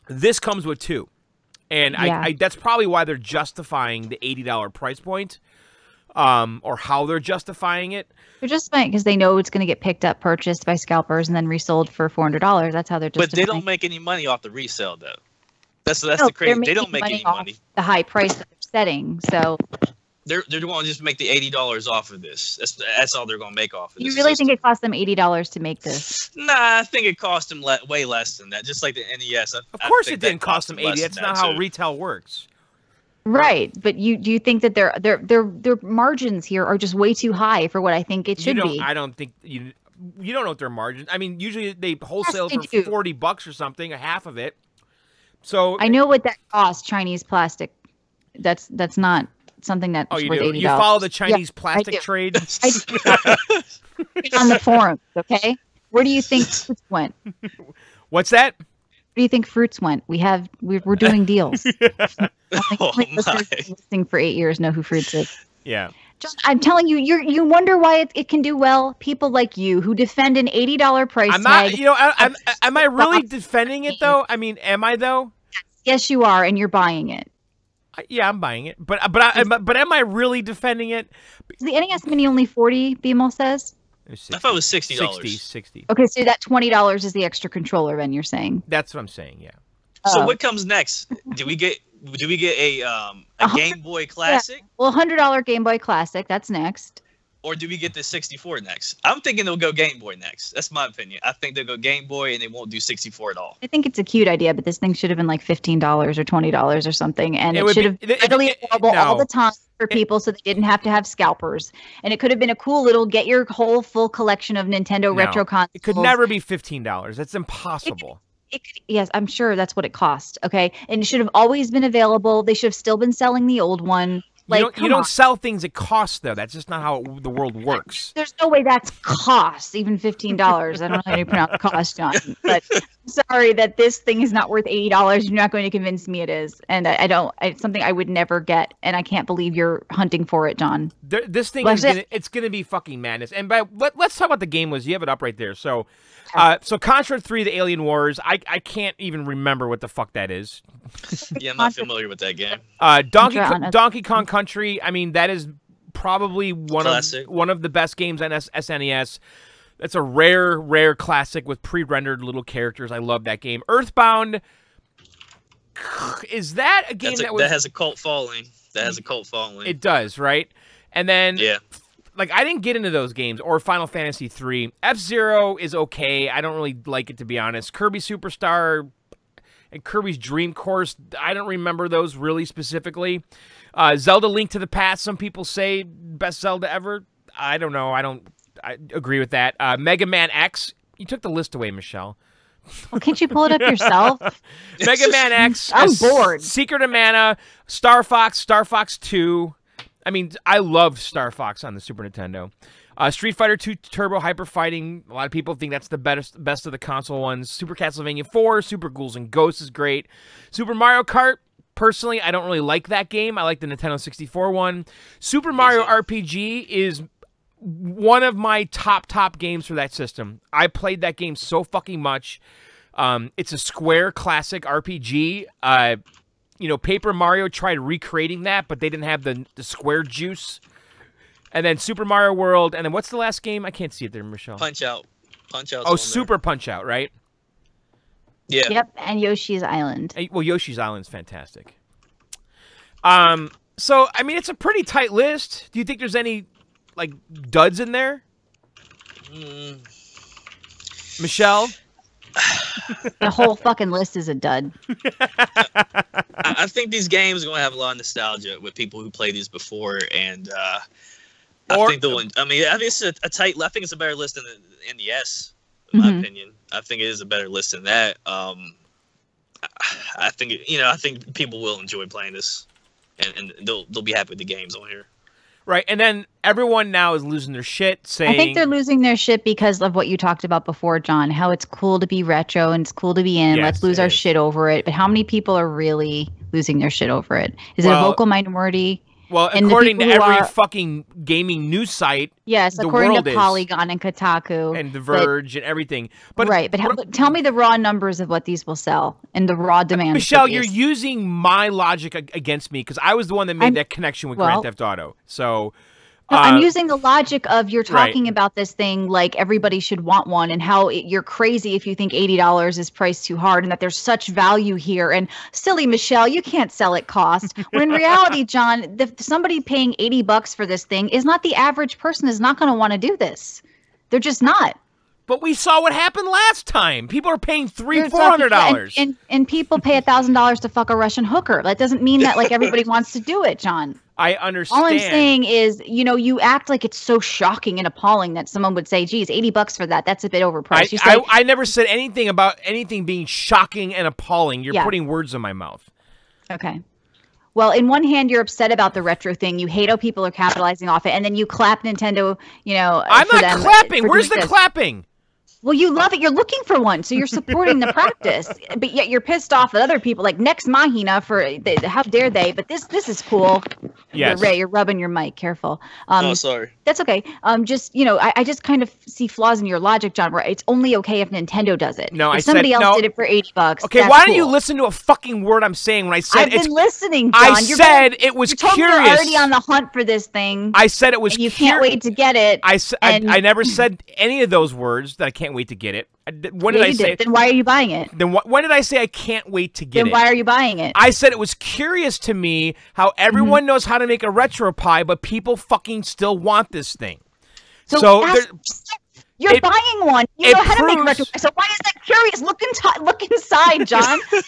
This comes with two. And Yeah. I that's probably why they're justifying the $80 price point, or how they're justifying it. They're just fine because they know it's going to get picked up, purchased by scalpers, and then resold for $400. That's how they're just. But they don't make any money off the resale, though. That's No, the they're crazy. They making don't make any off money. The high price that they're setting. So They're going to just make the $80 off of this. That's all they're going to make off of you this. really system. think it cost them $80 to make this? Nah, I think it cost them way less than that. Just like the NES. Of course, it didn't cost them 80. That's not how retail works. Right, but do you think that their margins here are just way too high for what I think it should be? I don't think you don't know what their margins. I mean, usually they wholesale they for do. $40 or something, a half of it. So I know what that costs. Chinese plastic. That's not something that's oh, you worth do. $80. You follow the Chinese I plastic do. trade. I do. On the forums, okay? Where do you think fruits went? Where What's that? do you think fruits went? We're doing deals. Oh, my. Listening for 8 years know who fruits is. Yeah. John, I'm telling you, you wonder why it can do well. People like you who defend an $80 price I'm not. tag. Am I really defending it though? I mean, am I though? Yes, you are, and you're buying it. Yeah, I'm buying it. But am I really defending it? Is the NES Mini only 40? BMO says. I thought it was $60. 60. Okay, so that $20 is the extra controller. Then you're saying. That's what I'm saying. Yeah. So Oh. what comes next? Do we get a Game Boy Classic, Well, $100 Game Boy Classic. That's next. or do we get the 64 next? I'm thinking they'll go Game Boy next. That's my opinion. I think they'll go Game Boy and they won't do 64 at all. I think it's a cute idea, but this thing should have been like $15 or $20 or something, and It it would should be- have it- been readily it- available all no. the time for people, so they didn't have to have scalpers. And it could have been a cool little get your whole full collection of Nintendo retro consoles. It could never be $15. That's impossible. Yes, I'm sure that's what it cost. Okay, and it should have always been available. They should have still been selling the old one. Like, you don't sell things at cost, though. That's just not how the world works. There's no way that's cost, even $15. I don't know how you pronounce cost, John. But I'm sorry that this thing is not worth $80. You're not going to convince me it is. And I don't. It's something I would never get. And I can't believe you're hunting for it, John. This thing is it's gonna be fucking madness. And let's talk about the game. You have it up right there. So, Contra 3: The Alien Wars. I can't even remember what the fuck that is. Yeah, I'm not familiar with that game. Donkey Kong Country. I mean, that is probably one of the best games on SNES. That's a rare classic with pre-rendered little characters. I love that game. Earthbound. Is that a game that has a cult following? It does, right? And then yeah. Like, I didn't get into those games, or Final Fantasy 3. F-Zero is okay. I don't really like it, to be honest. Kirby Superstar and Kirby's Dream Course, I don't remember those really specifically. Zelda Link to the Past, some people say best Zelda ever. I don't know. I agree with that. Mega Man X. You took the list away, Michelle. Well, can't you pull it up yourself? Mega Man X. I'm bored. Secret of Mana. Star Fox. Star Fox 2. I mean, I love Star Fox on the Super Nintendo. Street Fighter 2 Turbo Hyper Fighting. A lot of people think that's the best of the console ones. Super Castlevania 4. Super Ghouls and Ghosts is great. Super Mario Kart. Personally, I don't really like that game. I like the Nintendo 64 one. Super Mario RPG is one of my top games for that system. I played that game so fucking much. It's a Square classic RPG. You know, Paper Mario tried recreating that, but they didn't have the Square juice. And then Super Mario World, and then what's the last game? I can't see it there, Michelle. Punch Out. Oh, Super Punch Out, right? Yeah. Yep, and Yoshi's Island. Well, Yoshi's Island's fantastic. So, I mean, it's a pretty tight list. Do you think there's any, like, duds in there? Michelle? The whole fucking list is a dud. I think these games are going to have a lot of nostalgia with people who played these before, and I think it's a tight. I think it's a better list than the NES, in my opinion. I think it is a better list than that. I think people will enjoy playing this, and they'll be happy with the games on here. Right, and then everyone now is losing their shit, saying... I think they're losing their shit because of what you talked about before, John, how it's cool to be retro and it's cool to be in. Yes, let's lose our shit over it. But how many people are really losing their shit over it? Is it a vocal minority? Well, according to every fucking gaming news site, yes, according to Polygon and Kotaku. And The Verge and everything. But tell me the raw numbers of what these will sell and the raw demand. Michelle, you're using my logic against me because I was the one that made that connection with Grand Theft Auto. So... No, I'm using the logic of you're talking about this thing like everybody should want one and how you're crazy if you think $80 is priced too hard and that there's such value here. And silly Michelle, you can't sell at cost. When in reality, John, somebody paying $80 for this thing is not the average person is not going to want to do this. They're just not. But we saw what happened last time. People are paying $400. And people pay $1,000 to fuck a Russian hooker. That doesn't mean that like everybody wants to do it, John. I understand. All I'm saying is, you know, you act like it's so shocking and appalling that someone would say, geez, $80 for that. That's a bit overpriced. I never said anything about anything being shocking and appalling. You're putting words in my mouth. Okay. Well, in one hand, you're upset about the retro thing. You hate how people are capitalizing off it. And then you clap Nintendo, you know, I'm not clapping. Where's the clapping? Well, you love it. You're looking for one, so you're supporting the practice. But yet you're pissed off at other people, like Nex Machina for how dare they? But this is cool. Yes. Ray, you're rubbing your mic. Careful. Oh, sorry. That's okay. Just I just kind of see flaws in your logic, John. Where it's only okay if Nintendo does it. No, if somebody else did it for $80. Okay, why don't you listen to a fucking word I'm saying when I said I've been listening, John. I said it was curious. You're already on the hunt for this thing. I said it was. And you can't wait to get it. I never said any of those words that I can't wait to get it. When did I say? Then why are you buying it? Then when did I say I can't wait to get it? Then why are you buying it? I said it was curious to me how everyone knows how to make a retro pie, but people fucking still want this thing. So you're buying one. You know how to make retro pie. So why is that curious. Look inside, John. I'm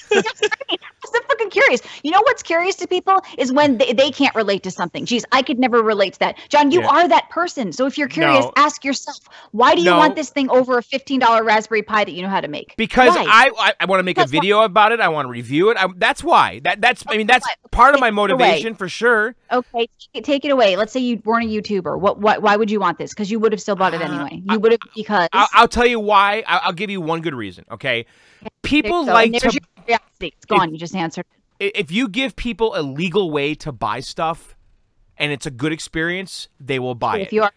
so fucking curious. You know what's curious to people is when they can't relate to something. Jeez, I could never relate to that. John, you are that person. So if you're curious, ask yourself, why do you want this thing over a $15 Raspberry Pi that you know how to make? Because I want to make a video about it. I want to review it. That's why. That's part of my motivation for sure. Okay, take it away. Let's say you weren't a YouTuber. Why would you want this? Because you would have still bought it anyway. You would have because I'll tell you why. I'll give you one good reason. Okay, people like to. Your curiosity. It's gone. You just answered. If you give people a legal way to buy stuff, and it's a good experience, they will buy it. If you are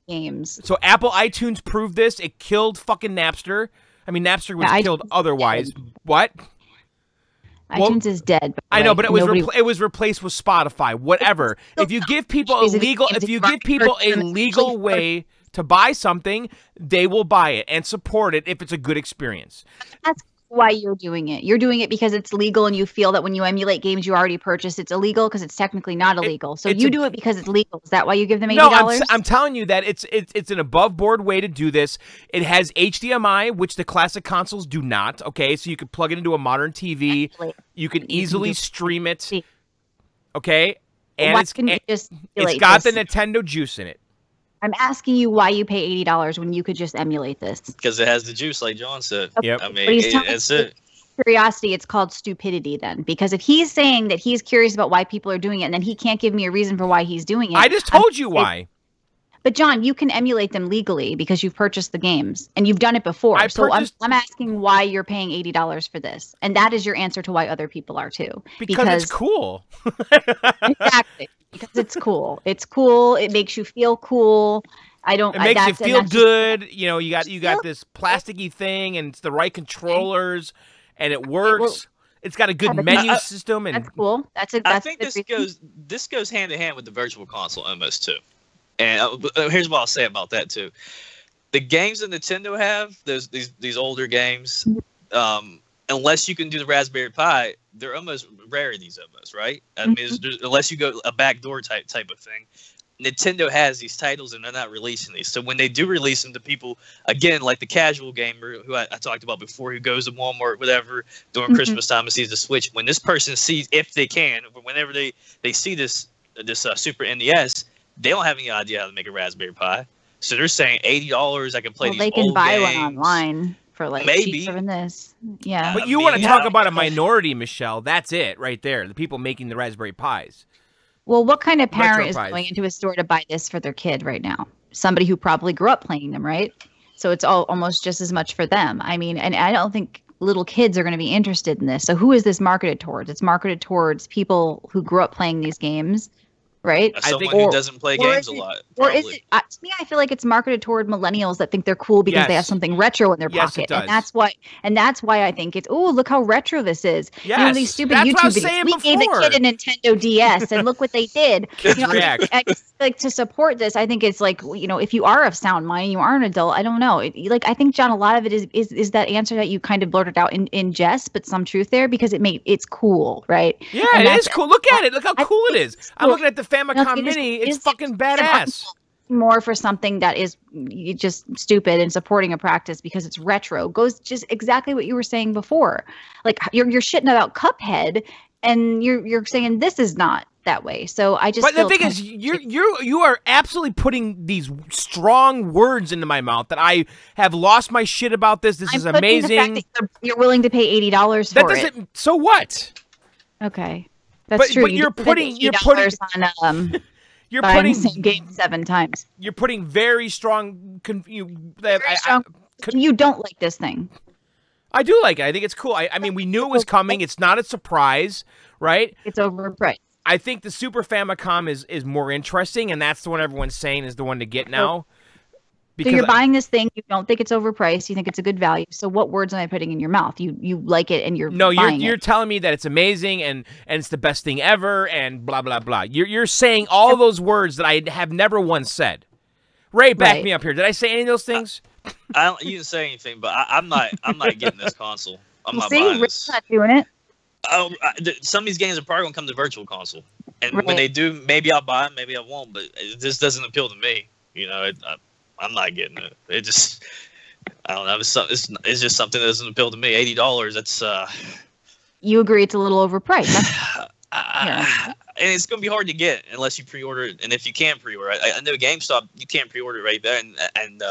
games, so Apple iTunes proved this. It killed fucking Napster. I mean, Napster was killed otherwise. What? iTunes is dead. I know, but it was replaced with Spotify. Whatever. If you give people a legal way to buy something, they will buy it and support it if it's a good experience. That's why you're doing it. You're doing it because it's legal, and you feel that when you emulate games you already purchased, it's illegal because it's technically not illegal. So you do it because it's legal. Is that why you give them $80? No, I'm telling you that it's an above board way to do this. It has HDMI, which the classic consoles do not. Okay, so you could plug it into a modern TV. You can easily stream it. Okay, and it's got the Nintendo juice in it. I'm asking you why you pay $80 when you could just emulate this. Because it has the juice, like John said. Okay. Yep. I mean, that's it. Curiosity, it's called stupidity then. Because if he's saying that he's curious about why people are doing it, and then he can't give me a reason for why he's doing it. I just told you why. But John, you can emulate them legally because you've purchased the games and you've done it before. I'm asking why you're paying $80 for this, and that is your answer to why other people are too. Because it's cool. Exactly. Because it's cool. It's cool. It makes you feel cool. It makes you feel good. You know, you got this plasticky thing, and it's the right controllers, and it works. It's got a good menu system, and that's cool. I think this goes hand in hand with the Virtual Console almost too. And here's what I'll say about that too: the games that Nintendo have, these older games, unless you can do the Raspberry Pi, they're almost rarities, right? I mean, unless you go a backdoor type of thing. Nintendo has these titles and they're not releasing these. So when they do release them to people, again, like the casual gamer who I talked about before, who goes to Walmart, whatever, during Christmas time and sees the Switch, when this person sees, if they can, whenever they see this Super NES, they don't have any idea how to make a Raspberry Pi. So they're saying $80, I can play these they can old buy games. One online for like maybe cheaper than this. Yeah. But you want to talk about a minority, Michelle. That's it right there. The people making the Raspberry Pis. Well, what kind of parent is going into a store to buy this for their kid right now? Somebody who probably grew up playing them, right? So it's almost just as much for them. I mean, and I don't think little kids are going to be interested in this. So who is this marketed towards? It's marketed towards people who grew up playing these games, right? Someone who doesn't play games a lot. Or is it? To me, I feel like it's marketed toward millennials that think they're cool because they have something retro in their pocket, it does. and that's why I think it's look how retro this is. Yes, you know, these stupid that's YouTube what I was videos. saying We gave the before. kid a Nintendo DS, and look what they did. Kids react. I just, like to support this. I think it's like, you know, if you are of sound mind and you are an adult, I don't know. I think, John, a lot of it is that answer that you kind of blurted out in jest, but some truth there because it's cool, right? Yeah, it is cool. Look at it. Look how cool it is. I'm looking at the Famicom Mini. It's fucking badass. More for something that is just stupid and supporting a practice because it's retro goes just exactly what you were saying before. Like you're shitting about Cuphead, and you're saying this is not that way. So I just. But the thing is, you are absolutely putting these strong words into my mouth that I have lost my shit about this. This is amazing. The fact that you're willing to pay $80 for it. So what? Okay, that's true. But you're putting on. You're putting the same game 7 times. You're putting very strong. You don't like this thing. I do like it. I think it's cool. I mean, we knew it was coming. It's not a surprise, right? It's overpriced. I think the Super Famicom is more interesting, and that's the one everyone's saying is the one to get now. So you're buying this thing. You don't think it's overpriced. You think it's a good value. So what words am I putting in your mouth? You like it, and you're you're telling me that it's amazing and it's the best thing ever and blah blah blah. You're saying all those words that I have never once said. Ray, back me up here. Did I say any of those things? You didn't say anything, but I'm not getting this console. I'm not buying this. Rick's not doing it. Some of these games are probably gonna come to Virtual Console, and when they do, maybe I'll buy them, maybe I won't. But this doesn't appeal to me. You know, I'm not getting it. It just I don't know. It's just something that doesn't appeal to me. $80. That's You agree it's a little overpriced. and it's going to be hard to get unless you pre-order it. And if you can pre-order, I know GameStop you can't pre-order it right there, and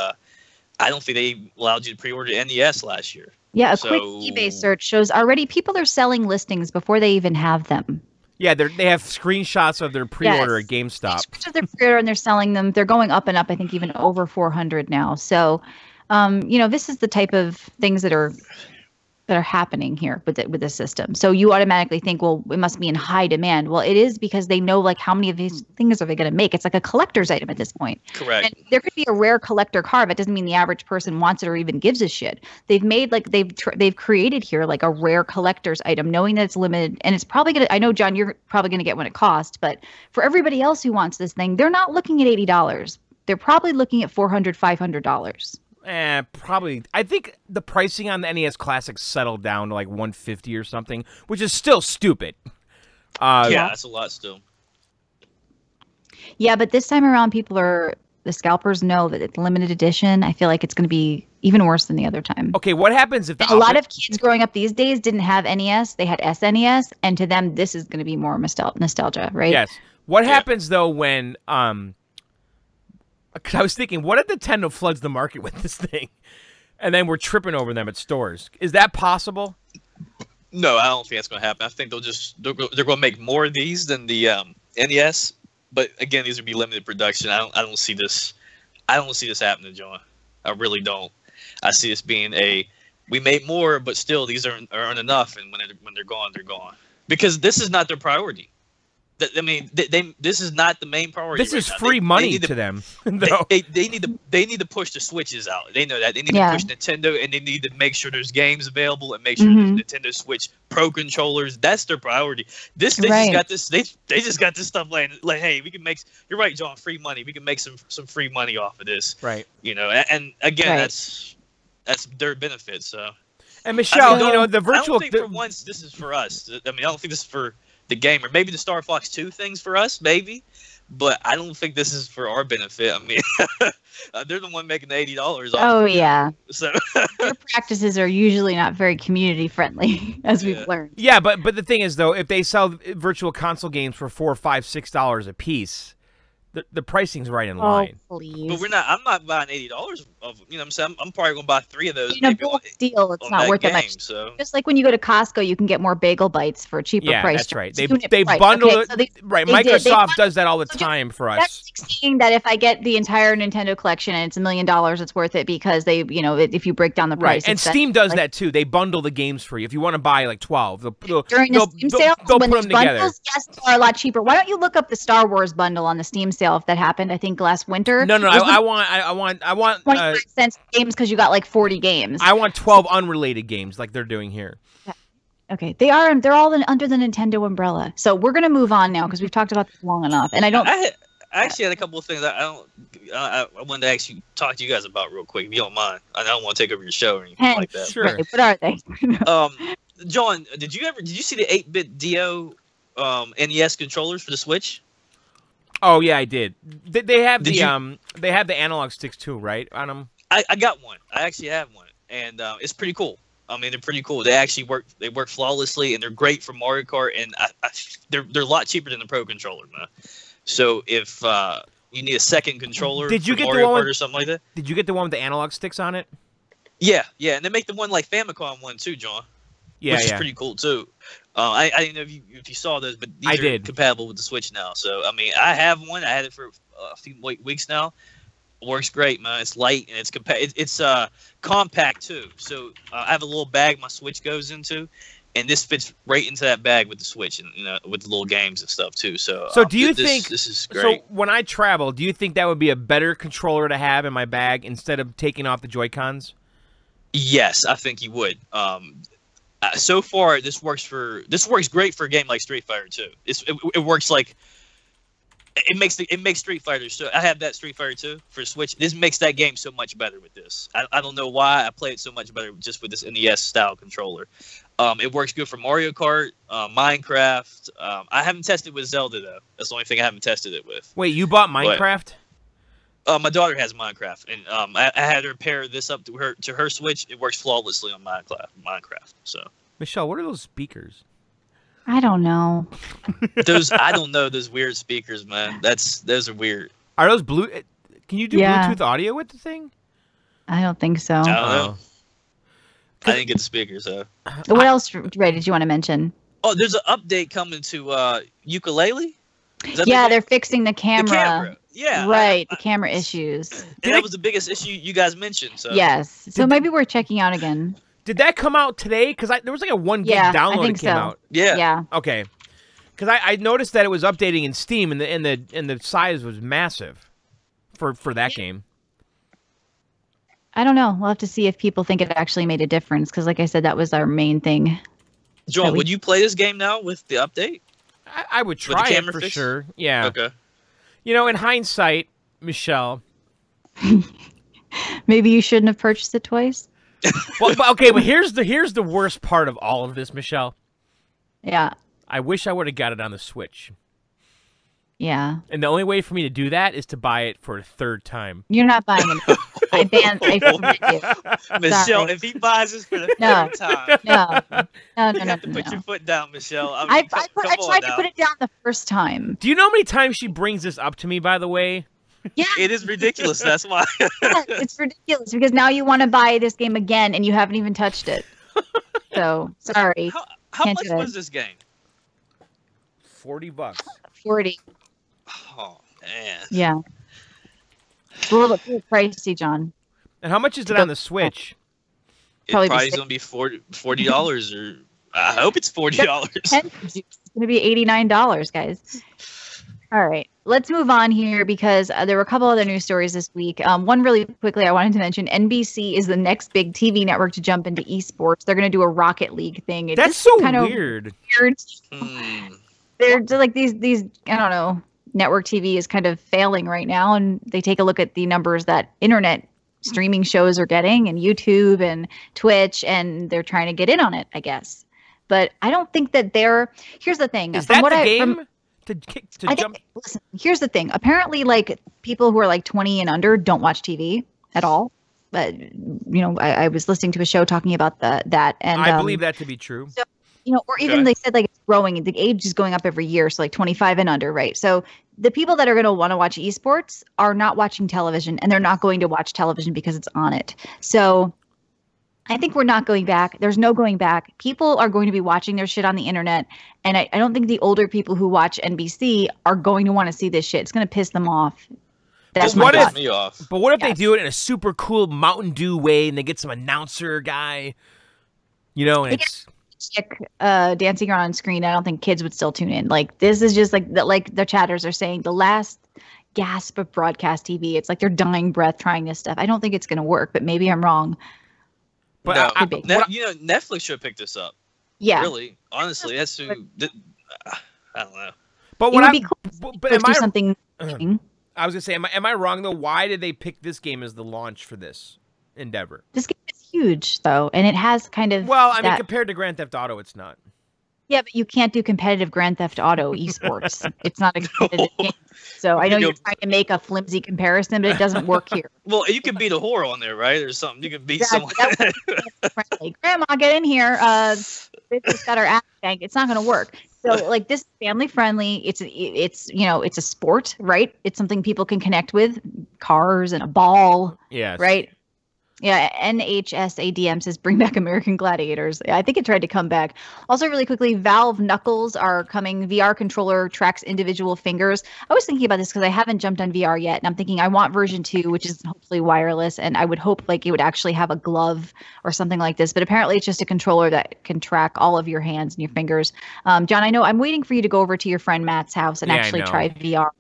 I don't think they allowed you to pre-order NES last year. Yeah, a quick eBay search shows already people are selling listings before they even have them. Yeah, they have screenshots of their pre-order at GameStop. Screenshots of their pre-order, and they're selling them. They're going up and up. I think even over 400 now. So, this is the type of things that are happening here with the system. So you automatically think, well, it must be in high demand. Well, it is because they know like how many of these things are they going to make. It's like a collector's item at this point. Correct. And there could be a rare collector card. That doesn't mean the average person wants it or even gives a shit. They've made like they've created here like a rare collector's item, knowing that it's limited, and it's probably gonna. I know, John, you're probably gonna get what it costs, but for everybody else who wants this thing, they're not looking at $80. They're probably looking at $400, $500. Probably. I think the pricing on the NES Classic settled down to like $150 or something, which is still stupid. Yeah, that's a lot still. Yeah, but this time around, the scalpers know that it's limited edition. I feel like it's going to be even worse than the other time. Okay, what happens if a lot of kids growing up these days didn't have NES; they had SNES, and to them, this is going to be more nostalgia, right? Yes. What happens though when I was thinking, what if Nintendo floods the market with this thing, and then we're tripping over them at stores? Is that possible? No, I don't think that's going to happen. I think they're going to make more of these than the NES. But again, these would be limited production. I don't see this. I don't see this happening, John. I really don't. I see this being we made more, but still these aren't enough. And when they're gone, they're gone. Because this is not their priority. I mean, this is not the main priority. This is free money to them. They need to push the Switches out. They know that. They need to push Nintendo, and they need to make sure there's games available and make sure there's Nintendo Switch Pro controllers. That's their priority. They just got this. They just got this stuff like, hey, we can make. You're right, John. Free money. We can make some free money off of this. Right. And again, that's their benefit. So. And Michelle, the virtual. I don't think for once this is for us. I mean, I don't think this is for the gamer. Maybe the Star Fox 2 things for us, maybe, but I don't think this is for our benefit. I mean, they're the one making the $80 off. Oh yeah. So their practices are usually not very community friendly, as we've learned. Yeah, but the thing is though, if they sell virtual console games for $4, $5, $6 a piece, the pricing's right in line. Oh, please. But I'm not buying $80 of. You know what I'm saying? I'm probably gonna buy 3 of those. Deal. It's not worth that much. So. Just like when you go to Costco, you can get more bagel bites for a cheaper price. Yeah, that's right. They price. bundle Okay, it. so right. they Microsoft does that all the time for us. That's saying that if I get the entire Nintendo collection and it's $1 million, it's worth it because they, if you break down the price. Right. And Steam does that too. They bundle the games for you. If you want to buy like 12, during the Steam sale, they'll when put them together. Bundles, yes, are a lot cheaper. Why don't you look up the Star Wars bundle on the Steam sale if that happened? I think last winter. No. I want 25 cents games because you got like 40 games. I want 12 unrelated games like they're doing here. Okay, they're all under the Nintendo umbrella. So we're gonna move on now because we've talked about this long enough. And I actually had a couple of things I wanted to actually talk to you guys about real quick, if you don't mind. I don't want to take over your show or anything like that. Sure. Right, what are they? John, did you see the 8-bit DO NES controllers for the Switch? Oh yeah, I did. They have they have the analog sticks too, right? On them. I got one. I actually have one, and it's pretty cool. I mean, they're pretty cool. They actually work. They work flawlessly, and they're great for Mario Kart. And they're a lot cheaper than the Pro controller, man. So if you need a second controller, did you for get Mario the one Kart or something like that? Did you get the one with the analog sticks on it? Yeah, and they make the one like Famicom one too, John. Yeah, which is pretty cool too. I didn't know if you saw those, but these are compatible with the Switch now. So I mean, I have one. I had it for a few weeks now. It works great, man. It's light and it's compact too. So I have a little bag my Switch goes into, and this fits right into that bag with the Switch and with the little games and stuff too. So do you think this is great? So when I travel, do you think that would be a better controller to have in my bag instead of taking off the Joy-Cons? Yes, I think you would. So far, this works great for a game like Street Fighter 2. It works like it makes Street Fighter. So I have that Street Fighter 2 for Switch. This makes that game so much better with this. I don't know why I play it so much better just with this NES style controller. It works good for Mario Kart, Minecraft. I haven't tested with Zelda though. That's the only thing I haven't tested it with. Wait, you bought Minecraft? My daughter has Minecraft, and I had her pair this up to her Switch. It works flawlessly on Minecraft. So Michelle, what are those speakers? I don't know. I don't know those weird speakers, man. Those are weird. Are those blue? Can you do Yeah. Bluetooth audio with the thing? I don't think so. I don't Oh. know. I didn't get the speakers, so. What else, Ray, did you want to mention? Oh, there's an update coming to ukulele. Is that Yeah, the they're fixing the the camera. camera? Yeah, Right, the camera issues. And that was the biggest issue you guys mentioned. So Yes. So maybe we're checking out again. Did that come out today? Because there was like a 1 gig Yeah, I download think that came so. out. Yeah. Yeah. Okay. Because I noticed that it was updating in Steam, and the size was massive for that game. I don't know. We'll have to see if people think it actually made a difference. Because, like I said, that was our main thing. John, would you play this game now with the update? I would try it camera for fix? sure. Yeah. Okay. You know, in hindsight, Michelle. Maybe you shouldn't have purchased it twice. Well, but here's the worst part of all of this, Michelle. Yeah. I wish I would have got it on the Switch. Yeah. And the only way for me to do that is to buy it for a third time. You're not buying it. I forbid you. Michelle, Sorry. if he buys this for the No. third time, No, you have to put your foot down, Michelle. I I mean, come tried on to put it down the first time. Do you know how many times she brings this up to me, by the way? Yeah, It is ridiculous. That's why. it's ridiculous because now you want to buy this game again and you haven't even touched it. So, sorry. How Can't much do it. was this game? $40. 40. Oh man. Yeah. It's a little pricey, John. And how much is it on the Switch? Probably It be probably gonna be $40 or I hope it's $40. It's going to be $89, guys. All right. Let's move on here because there were a couple other news stories this week. One really quickly I wanted to mention, NBC is the next big TV network to jump into esports. They're going to do a Rocket League thing. That's just so kind of weird. weird. Hmm. They're just like these I don't know, network TV is kind of failing right now, and they take a look at the numbers that internet streaming shows are getting and YouTube and Twitch, and they're trying to get in on it, I guess. But I don't think that here's the thing. Is From that what the I- game from- to I jump? think, listen, here's the thing. Apparently, like, people who are like 20 and under don't watch TV at all. But, you know, I was listening to a show talking about that. And I believe that to be true. you know, or even Okay. they said like it's growing. The age is going up every year. So like 25 and under, right? So the people that are going to want to watch esports are not watching television, and they're not going to watch television because it's on it. So I think we're not going back. There's no going back. People are going to be watching their shit on the internet. And I don't think the older people who watch NBC are going to want to see this shit. It's going to piss them off. That's But what my if- thought. me off. But what if they Yes. do it in a super cool Mountain Dew way, and they get some announcer guy, you know, and They it's chick dancing around on screen? I don't think kids would still tune in. Like, this is just like the chatters are saying, the last gasp of broadcast TV. It's like their dying breath trying this stuff. I don't think it's going to work, but maybe I'm wrong. but No, I- be. You know, Netflix should pick this up. Yeah. Really, honestly, that's who. I don't know. but It what would I be cool but to am do I something. I was gonna say, am I wrong though? Why did they pick this game as the launch for this endeavor? This game is huge, though, and it has kind of. Well, I mean, that- compared to Grand Theft Auto, it's not. Yeah, but you can't do competitive Grand Theft Auto esports. It's not a competitive game. So I know You you're know- trying to make a flimsy comparison, but it doesn't work here. Well, you can beat a whore on there, right, or something. You can beat Yeah, someone. that would friendly. Grandma, get in here. They just got our ass banked. It's not going to work. So, like, this is family friendly. It's you know, it's a sport, right? It's something people can connect with. Cars and a ball, Yes. right? Yeah, NHSADM says bring back American Gladiators. Yeah, I think it tried to come back. Also, really quickly, Valve Knuckles are coming. VR controller tracks individual fingers. I was thinking about this because I haven't jumped on VR yet, and I'm thinking I want version 2, which is hopefully wireless, and I would hope like it would actually have a glove or something like this. But apparently, it's just a controller that can track all of your hands and your fingers. John, I know I'm waiting for you to go over to your friend Matt's house and Yeah, I actually know. try VR.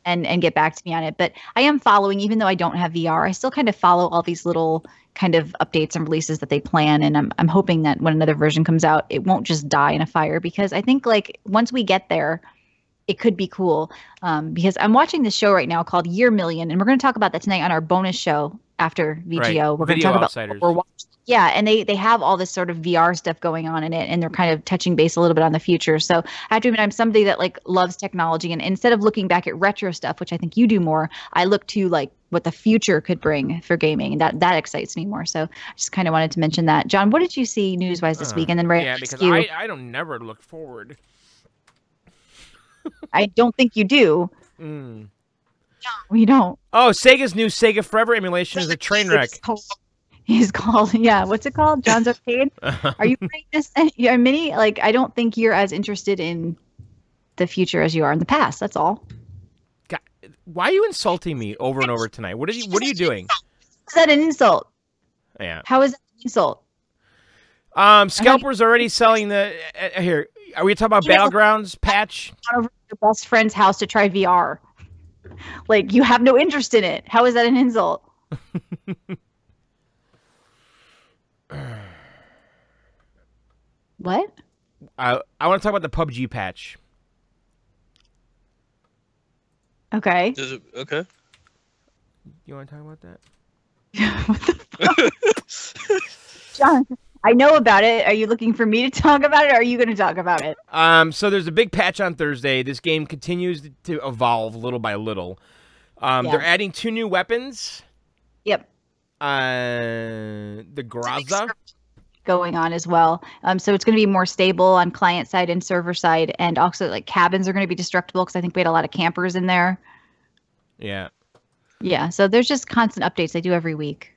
And get back to me on it. But I am following, even though I don't have VR, I still kind of follow all these little kind of updates and releases that they plan. And I'm hoping that when another version comes out, it won't just die in a fire, because I think like once we get there, it could be cool. Because I'm watching this show right now called Year Million, and we're going to talk about that tonight on our bonus show after VGO. Right. We're going to Video talk about Outsiders. what we're watching Yeah, and they have all this sort of VR stuff going on in it, and they're kind of touching base a little bit on the future. So I have to admit, I'm somebody that like loves technology, and instead of looking back at retro stuff, which I think you do more, I look to like what the future could bring for gaming, and that excites me more. So I just kind of wanted to mention that. John, what did you see news-wise this week? And then Ray, Yeah, because I don't never look forward. I don't think you do. Mm. No, we don't. Oh, Sega's new Sega Forever emulation is a train wreck. He's called, yeah, what's it called? John's Arcade? Are you playing this? You're mini? Like, I don't think you're as interested in the future as you are in the past. That's all. God, why are you insulting me over and over tonight? What are you doing? Is that an insult? Yeah. How is that an insult? Scalper's already selling the here. Are we talking about Battlegrounds patch? Over to your best friend's house to try VR. Like, you have no interest in it. How is that an insult? What? I want to talk about the PUBG patch. Okay. Does it, okay. You want to talk about that? What the fuck? John, I know about it. Are you looking for me to talk about it, or are you going to talk about it? So there's a big patch on Thursday. This game continues to evolve little by little. They're adding 2 new weapons. Yep. The Graza. Going on as well. So it's going to be more stable on client side and server side, and also like cabins are going to be destructible because I think we had a lot of campers in there. Yeah. Yeah. So there's just constant updates they do every week.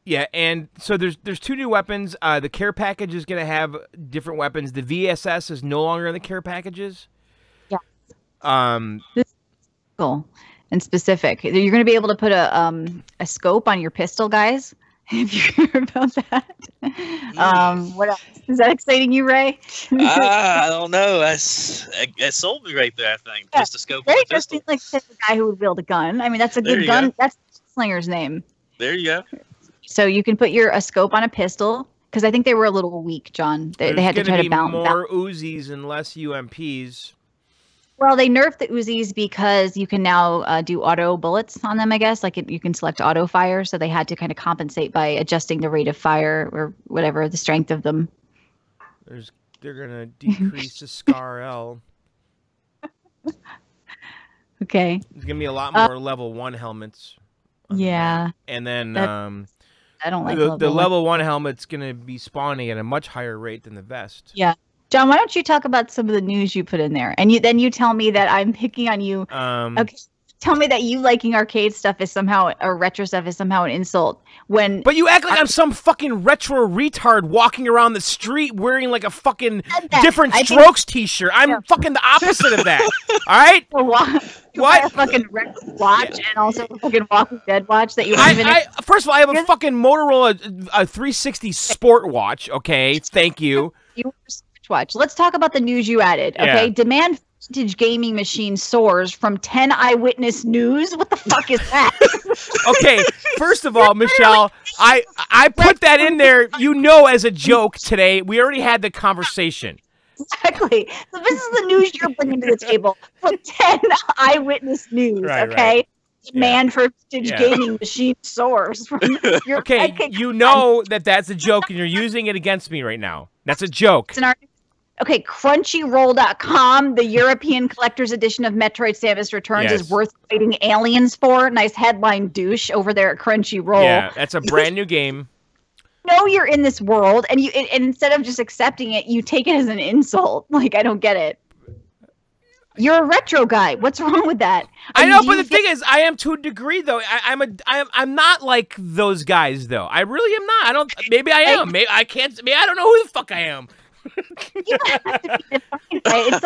Yeah, and so there's 2 new weapons. The care package is going to have different weapons. The VSS is no longer in the care packages. Yeah. This is cool and specific. You're going to be able to put a scope on your pistol, guys. If you hear about that. What else? Is that exciting you, Ray? I don't know. That sold me right there, I think. Yeah. Just a scope Ray on a just pistol. seems like the type of guy who would wield a gun. I mean, that's a There good you gun. go. That's the slinger's name. There you go. So you can put a scope on a pistol, because I think they were a little weak, John. They had to try to balance. More Uzis and less UMPs. Well, they nerfed the Uzis because you can now do auto bullets on them, I guess. Like you can select auto fire, so they had to kind of compensate by adjusting the rate of fire or whatever, the strength of them. They're going to decrease the SCAR L. Okay. There's going to be a lot more level 1 helmets. Yeah. And then I don't like the level 1 helmet's going to be spawning at a much higher rate than the vest. Yeah. John, why don't you talk about some of the news you put in there? And then you tell me that I'm picking on you. Okay. Tell me that you liking arcade stuff is somehow, or retro stuff is somehow an insult. But you act like I'm some fucking retro retard walking around the street wearing like a fucking Different Strokes t-shirt. I'm fucking the opposite of that. All right? What? A fucking retro watch and also a fucking Walking Dead watch that you don't even... First of all, I have a fucking Motorola 360 Sport watch. Okay, thank you. Watch. Let's talk about the news you added. Okay, demand for vintage gaming machine soars from 10 eyewitness news. What the fuck is that? Okay, first of all, Michelle, I put that in there, as a joke today. We already had the conversation. Exactly. So this is the news you're bringing to the table from 10 eyewitness news. Right, okay. Right. Demand for vintage gaming machine soars. Okay, you know that's a joke, and you're using it against me right now. That's a joke. Okay, Crunchyroll.com, the European Collector's Edition of Metroid Samus Returns is worth fighting aliens for. Nice headline, douche, over there at Crunchyroll. Yeah, that's a brand new game. You're in this world, and instead of just accepting it, you take it as an insult. Like, I don't get it. You're a retro guy. What's wrong with that? I know, but the thing is, I am to a degree though. I'm not like those guys though. I really am not. I don't. Maybe I am. Maybe I can't. Maybe I don't know who the fuck I am. You don't have to be defined by it.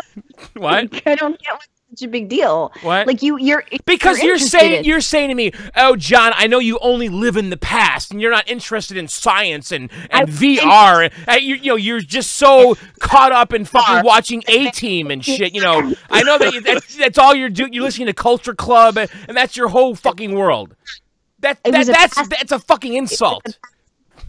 What? I don't get what's such a big deal. What? Like you're because you're saying to me, oh John, I know you only live in the past and you're not interested in science and VR. You're just so caught up in fucking watching A-Team and shit. I know that's all you're doing. You're listening to Culture Club and that's your whole fucking world. That's a fucking insult.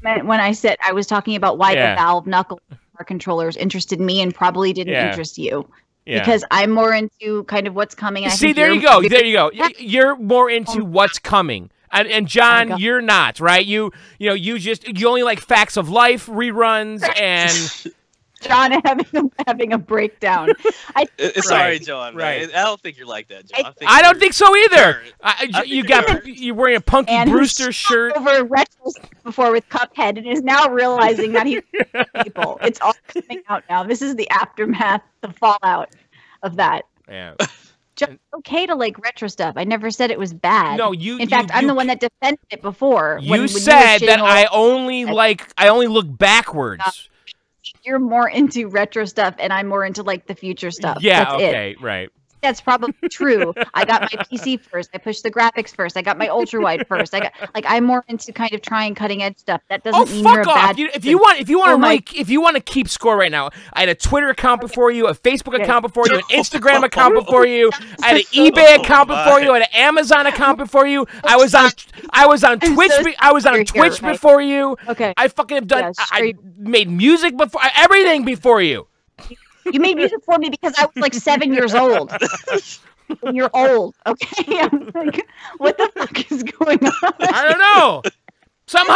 When I said I was talking about why the Valve Knuckle controllers interested me and probably didn't interest you. Yeah. Because I'm more into kind of what's coming. See, there you go. There you go. You're more into what's coming. And John, you're not, right? You only like Facts of Life reruns and John having a breakdown. It's Right, sorry, John. right. Man. I don't think you're like that, John. I don't think so either. think You're wearing a Punky And Brewster shirt. over retro before with Cuphead and is now realizing that he's people. It's all coming out now. This is the aftermath, the fallout of that. Yeah. Just okay to like retro stuff. I never said it was bad. No, In fact, I'm the one that defended it before. You when were said that shitting all- I only look backwards. You're more into retro stuff, and I'm more into like the future stuff. Yeah, That's okay, it. right. That's probably true. I got my PC first. I pushed the graphics first. I got my ultra wide first. I'm more into kind of trying cutting edge stuff. That doesn't mean you're a fuck off! bad. If you want my- to keep score right now, I had a Twitter account before you, a Facebook account before you, an Instagram account before you, I had an eBay account before you, I had an Amazon account before you. I was on Twitch. I was on Twitch right? before you. Okay. I fucking have done. Yeah, I made music before. Everything before you. You made music for me because I was like 7 years old. And you're old, okay? I'm like, what the fuck is going on? I don't know. Somehow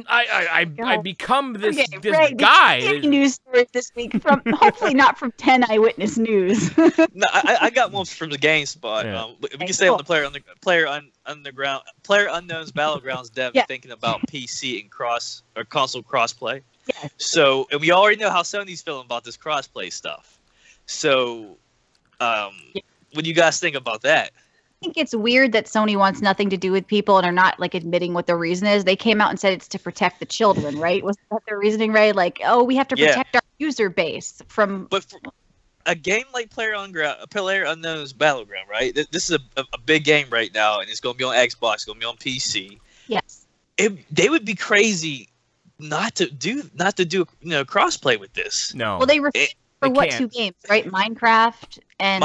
I become this Ray, guy. Any news stories this week from hopefully not from 10 Eyewitness News. No, I got one from the game spot. Yeah. We can say on the Player Unknown's Battlegrounds dev thinking about PC and console crossplay. Yeah. So, and we already know how Sony's feeling about this crossplay stuff. So, what do you guys think about that? I think it's weird that Sony wants nothing to do with people and are not like admitting what the reason is. They came out and said it's to protect the children, right? Was that their reasoning, Ray? Like, oh, we have to protect our user base from. But for a game like Player Unknown's Battleground, right? This is a big game right now, and it's going to be on Xbox, it's going to be on PC. Yes. They would be crazy not to do crossplay with this. No. Well, they refused for they what can't. 2 games, right? Minecraft and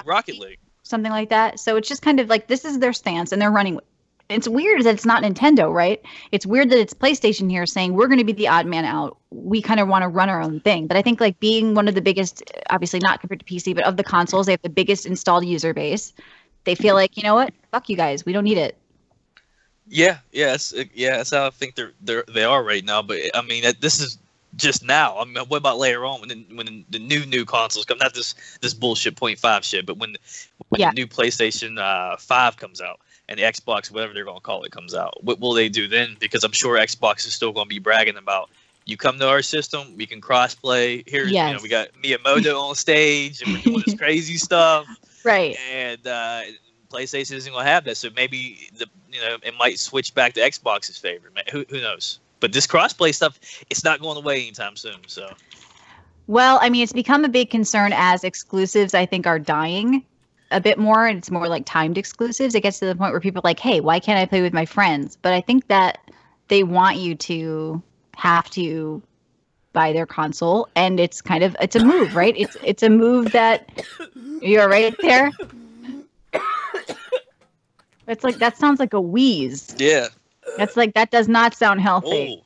Rocket League. something like that. So it's just kind of like this is their stance, and they're running with. It's weird that it's not Nintendo, right? It's weird that it's PlayStation here saying we're going to be the odd man out. We kind of want to run our own thing. But I think like being one of the biggest, obviously not compared to PC, but of the consoles, they have the biggest installed user base. They feel like, you know what? Fuck you guys. We don't need it. That's how I think they are right now. But I mean, this is just now. I mean, what about later on when the new consoles come? Not this bullshit 0.5 shit, but when the new PlayStation 5 comes out and the Xbox, whatever they're gonna call it, comes out. What will they do then? Because I'm sure Xbox is still gonna be bragging about, you come to our system, we can crossplay. Here's we got Miyamoto on stage and we're doing this crazy stuff. Right. And PlayStation isn't gonna have that, so maybe it might switch back to Xbox's favor. Who knows? But this crossplay stuff, it's not going away anytime soon. So, well, I mean, it's become a big concern as exclusives, I think, are dying a bit more, and it's more like timed exclusives. It gets to the point where people are like, hey, why can't I play with my friends? But I think that they want you to have to buy their console, and it's a move, right? It's a move that you're right there. It's like that sounds like a wheeze. yeah. That's like that does not sound healthy.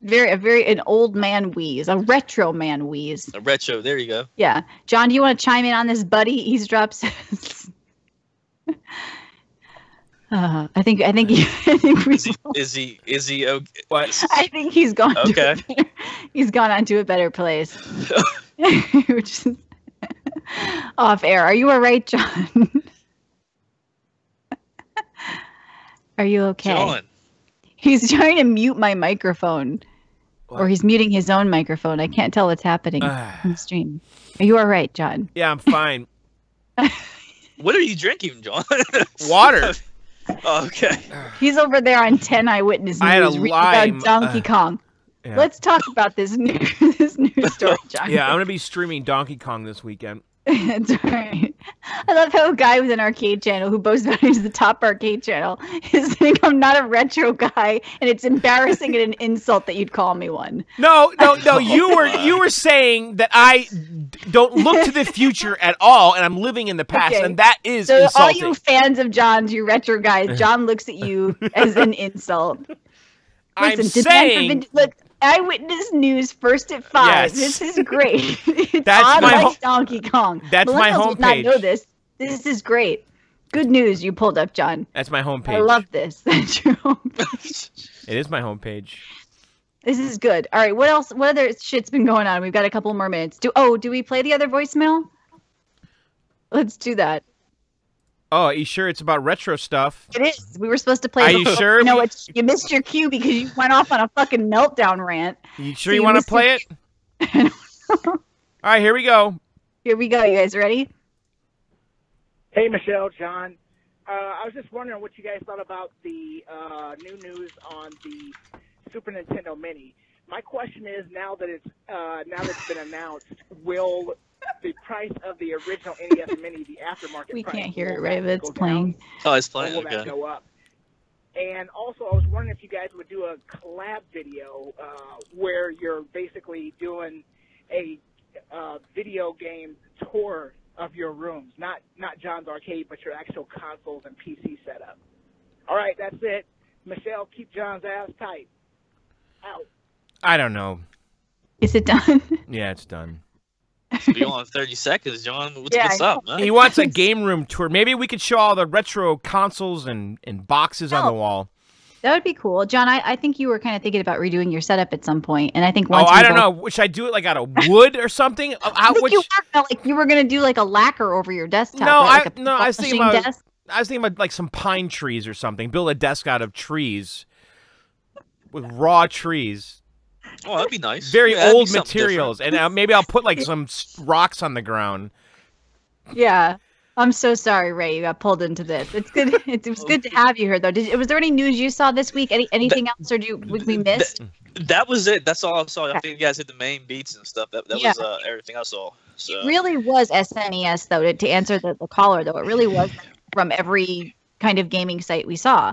Oh, An old man wheeze, a retro man wheeze. a retro. There you go. Yeah, John, do you want to chime in on this, buddy? Eavesdrop says. I think we. Is he okay? What? I think he's gone. Okay. He's gone on to a better place. Which is off air. Are you all right, John? Are you okay? John. He's trying to mute my microphone. Or he's muting his own microphone. I can't tell what's happening on the stream. Are you all right, John? Yeah, I'm fine. What are you drinking, John? Water. Oh, okay. He's over there on 10 Eyewitness News I had a reading lime. about Donkey Kong. Yeah. Let's talk about this news story, John. Yeah, I'm gonna be streaming Donkey Kong this weekend. That's right. I love how a guy with an arcade channel who boasts about he's the top arcade channel is saying I'm not a retro guy, and it's embarrassing and an insult that you'd call me one. No. You were saying that I don't look to the future at all, and I'm living in the past, Okay. and that is So insulting. all you fans of John's, you retro guys, John looks at you as an insult. I'm Listen, saying look, Eyewitness News first at 5. Yes. This is great. It's That's on my like Donkey Kong. That's my Millennials would not homepage. know this. This is great. Good news you pulled up, John. That's my homepage. I love this. That's your homepage. It is my homepage. This is good. All right, what else? What other shit's been going on? We've got a couple more minutes. Do we play the other voicemail? Let's do that. Oh, are you sure it's about retro stuff? It is. We were supposed to play. Are you sure? No, you missed your cue because you went off on a fucking meltdown rant. You sure you want to play it? All right, here we go. Here we go. You guys ready? Hey, Michelle, John. I was just wondering what you guys thought about the new news on the Super Nintendo Mini. My question is, now that it's been announced, will the price of the original NES Mini, the aftermarket We price, can't hear will it, right? that But it's go playing. down, Oh, it's or playing. will that Okay. go up? And also, I was wondering if you guys would do a collab video where you're basically doing a video game tour of your rooms, not John's arcade, but your actual consoles and PC setup. All right, that's it. Michelle, keep John's ass tight. Out. I don't know. Is it done? Yeah, it's done. Be on 30 seconds, John. What's up, man? He wants a game room tour. Maybe we could show all the retro consoles and boxes on the wall. That would be cool, John. I think you were kind of thinking about redoing your setup at some point, and I think Oh, once I don't know. Should I do it like out of wood or something? I think you were gonna do like a lacquer over your desktop. No, right? Like I was thinking about desk. I was thinking about like some pine trees or something. Build a desk out of trees with raw trees. Oh, that'd be nice. Very Yeah, that'd be old something materials, and maybe I'll put like some rocks on the ground. Yeah. I'm so sorry, Ray. You got pulled into this. It's good. It was good to have you here, though. Was there any news you saw this week? Anything else, or we missed? That was it. That's all I saw. I think you guys hit the main beats and stuff. That Yeah. was everything I saw. So. It really was SNES, though, to answer the caller, though. It really was from every kind of gaming site we saw.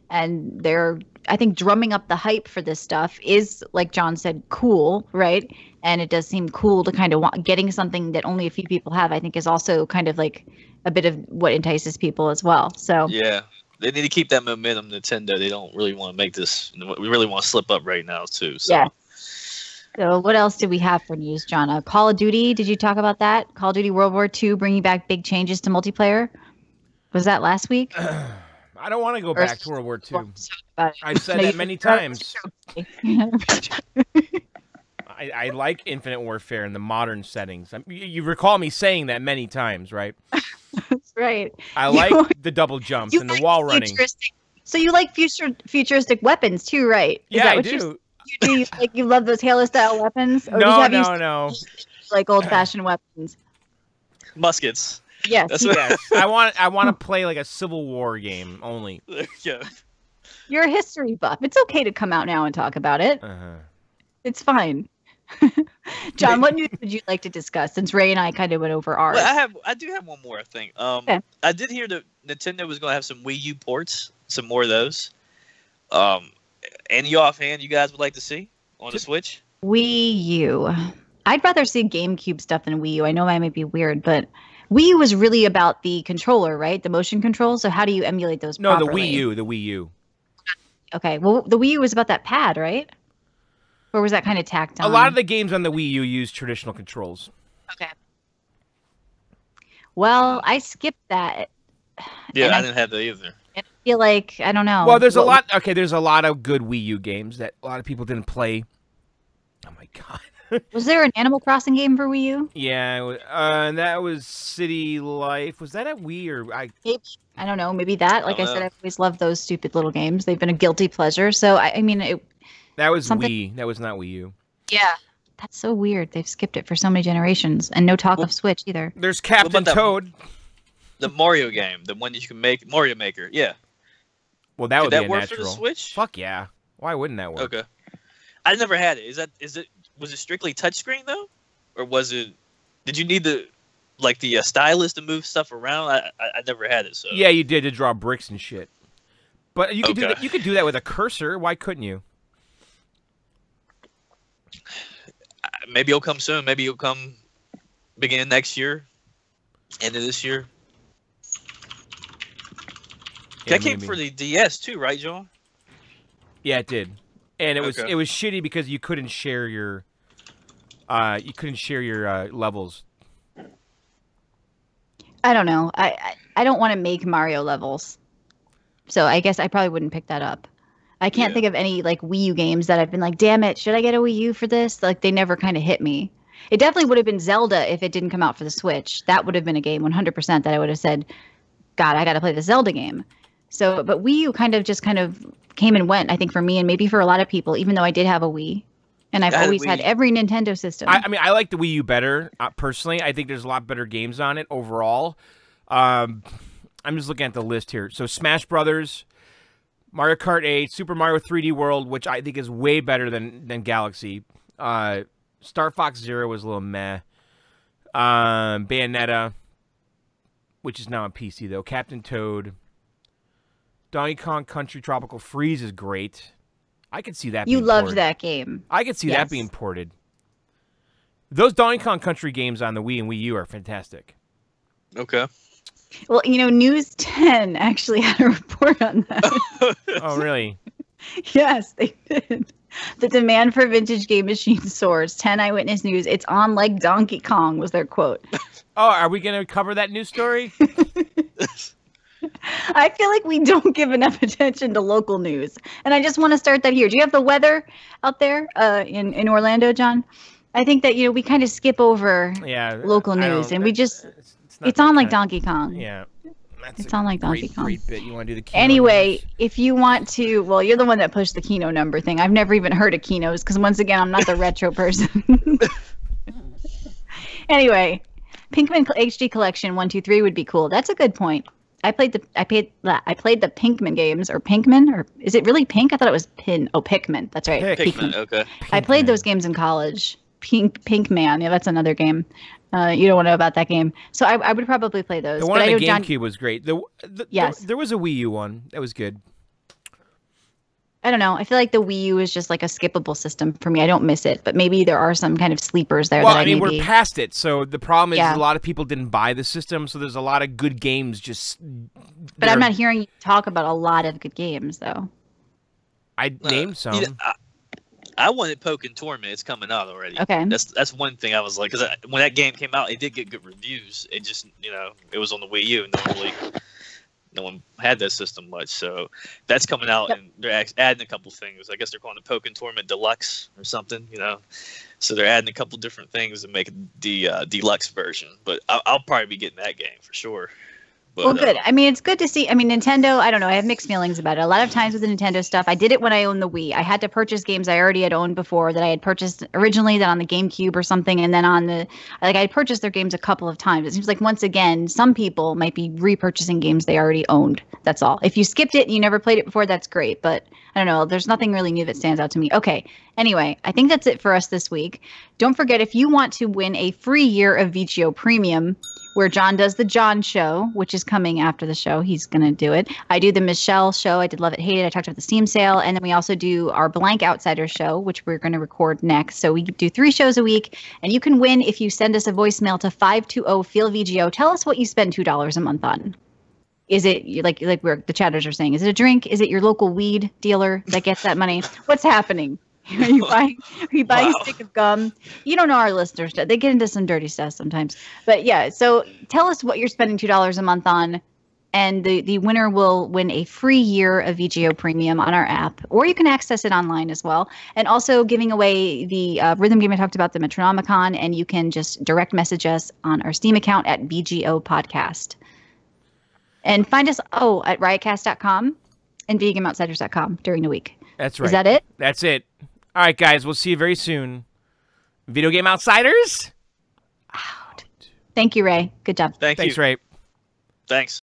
And they're, I think, drumming up the hype for this stuff is, like John said, cool, right? And it does seem cool to kind of getting something that only a few people have, I think, is also kind of like a bit of what entices people as well. So Yeah. They need to keep that momentum, Nintendo. They don't really want to make this. We really want to slip up right now, too. So. yeah. So what else did we have for news, John? Call of Duty, did you talk about that? Call of Duty World War II bringing back big changes to multiplayer? Was that last week? I don't want to go back to World War II. I've said No, that you- many times. I like Infinite Warfare in the modern settings. You recall me saying that many times, right? That's right. I like the double jumps and the like wall running. So you like futuristic weapons too, right? Is Yeah, that I what do. You do? You love those Halo style weapons? Or No, have you no. like old fashioned weapons? Muskets. Yes. That's Yes, I want to play like a Civil War game only. There you go. You're a history buff. It's okay to come out now and talk about it. It's fine. John, what news would you like to discuss? Since Ray and I kind of went over ours. Well, I do have one more thing. Okay. I did hear that Nintendo was going to have some Wii U ports, some more of those. Any offhand you guys would like to see on the Switch? Wii U. I'd rather see GameCube stuff than Wii U. I know that might be weird, but Wii U was really about the controller, right? The motion control. So how do you emulate those? No, properly? the Wii U. Okay, well, the Wii U was about that pad, right? Or was that kind of tacked on? A lot of the games on the Wii U use traditional controls. Okay. Well, I skipped that. Yeah, And I didn't have that either. I feel like, I don't know. Well, there's a lot. Okay, there's a lot of good Wii U games that a lot of people didn't play. Oh my god. Was there an Animal Crossing game for Wii U? Yeah, and that was City Life. Was that a Wii or I? Maybe. I don't know. Maybe that. Like I don't said, know. I've always loved those stupid little games. They've been a guilty pleasure. So, I mean, That was Something- Wii. That was not Wii U. yeah. That's so weird. They've skipped it for so many generations. And no talk of Switch either. There's Captain about that- Toad. The Mario game, the one that you can make, Mario Maker. Yeah. Well, that Could would that be a work natural. for the Switch? Fuck yeah. Why wouldn't that work? Okay. I never had it. Was it strictly touchscreen though, or was it? Did you need the stylus to move stuff around? I never had it. So Yeah, you did to draw bricks and shit. But you could do Okay. that. You could do that with a cursor. Why couldn't you? maybe it'll come soon. Maybe it'll come beginning next year, end of this year. Yeah, That came maybe. for the DS too, right, John? Yeah, it did, and it was Okay. shitty because you couldn't share your levels. I don't know. I don't want to make Mario levels. So I guess I probably wouldn't pick that up. I can't think of any like Wii U games that I've been like, damn it, should I get a Wii U for this? Like they never kind of hit me. It definitely would have been Zelda if it didn't come out for the Switch. That would have been a game 100% that I would have said, God, I got to play the Zelda game. So, but Wii U kind of came and went, I think, for me and maybe for a lot of people, even though I did have a Wii. And I've always had every Nintendo system. I mean, I like the Wii U better, personally. I think there's a lot better games on it overall. I'm just looking at the list here. So Smash Brothers, Mario Kart 8, Super Mario 3D World, which I think is way better than Galaxy. Star Fox Zero was a little meh. Bayonetta, which is now on PC, though. Captain Toad. Donkey Kong Country Tropical Freeze is great. I could see that being You loved ported. that game. I could see that being ported. Those Donkey Kong Country games on the Wii and Wii U are fantastic. Okay. Well, you know, News 10 actually had a report on that. Oh, really? Yes, they did. The demand for vintage game machines soars. 10 Eyewitness News. It's on like Donkey Kong was their quote. Oh, are we going to cover that news story? I feel like we don't give enough attention to local news. And I just want to start that here. Do you have the weather out there in Orlando, John? I think that, you know, we kind of skip over local news and we just, it's on like Donkey Kong. Yeah. It's on like Donkey Kong. Great bit. You want to do the Kino Anyway, numbers? if you want to, well, you're the one that pushed the Kino number thing. I've never even heard of Kinos because once again, I'm not the retro person. Anyway, Pinkman HD Collection 1, 2, 3 would be cool. That's a good point. I played the Pinkman games, or Pinkman, or is it really Pink? I thought it was Pikmin. That's right. Pikmin, okay. I played those games in college. Pinkman, yeah, that's another game. You don't want to know about that game. So I would probably play those. The one but on the John, GameCube was great. Yes. There was a Wii U one. That was good. I don't know. I feel like the Wii U is just like a skippable system for me. I don't miss it, but maybe there are some kind of sleepers there. Well, that I mean, maybe... we're past it. So the problem is Yeah. a lot of people didn't buy the system, so there's a lot of good games just... But I'm not hearing you talk about a lot of good games, though. I named some. You know, I wanted Pokken Tournament. It's coming out already. Okay. That's one thing I was like, because when that game came out, it did get good reviews. It just, you know, it was on the Wii U. No one had that system much. So that's coming out, and they're adding a couple things. I guess they're calling it Pokken Tournament Deluxe or something, you know. So they're adding a couple different things to make it the deluxe version. But I'll probably be getting that game for sure. But, Well, good. I mean, it's good to see. I mean, Nintendo, I don't know. I have mixed feelings about it. A lot of times with the Nintendo stuff, I did it when I owned the Wii. I had to purchase games I already had owned before that I had purchased originally, then on the GameCube or something. And then I had purchased their games a couple of times. It seems like, once again, some people might be repurchasing games they already owned. That's all. If you skipped it and you never played it before, that's great. But I don't know. There's nothing really new that stands out to me. Okay. Anyway, I think that's it for us this week. Don't forget, if you want to win a free year of VGO Premium, where John does the John show, which is coming after the show. He's going to do it. I do the Michelle show. I did Love It, Hate It. I talked about the Steam sale. And then we also do our Blank Outsider show, which we're going to record next. So we do 3 shows a week. And you can win if you send us a voicemail to 520-FEEL-VGO. Tell us what you spend $2 a month on. Is it, like where the chatters are saying, is it a drink? Is it your local weed dealer that gets that money? What's happening? Are you buying a stick of gum? You don't know our listeners. They get into some dirty stuff sometimes. But yeah, so tell us what you're spending $2 a month on, and the winner will win a free year of VGO Premium on our app, or you can access it online as well. And also giving away the rhythm game I talked about, the Metronomicon, and you can just direct message us on our Steam account at VGO Podcast. And find us, at riotcast.com and VeganOutsiders.com during the week. That's right. Is that it? That's it. All right, guys. We'll see you very soon. Video Game Outsiders? Thank you, Ray. Good job. Thanks, Ray. Thanks.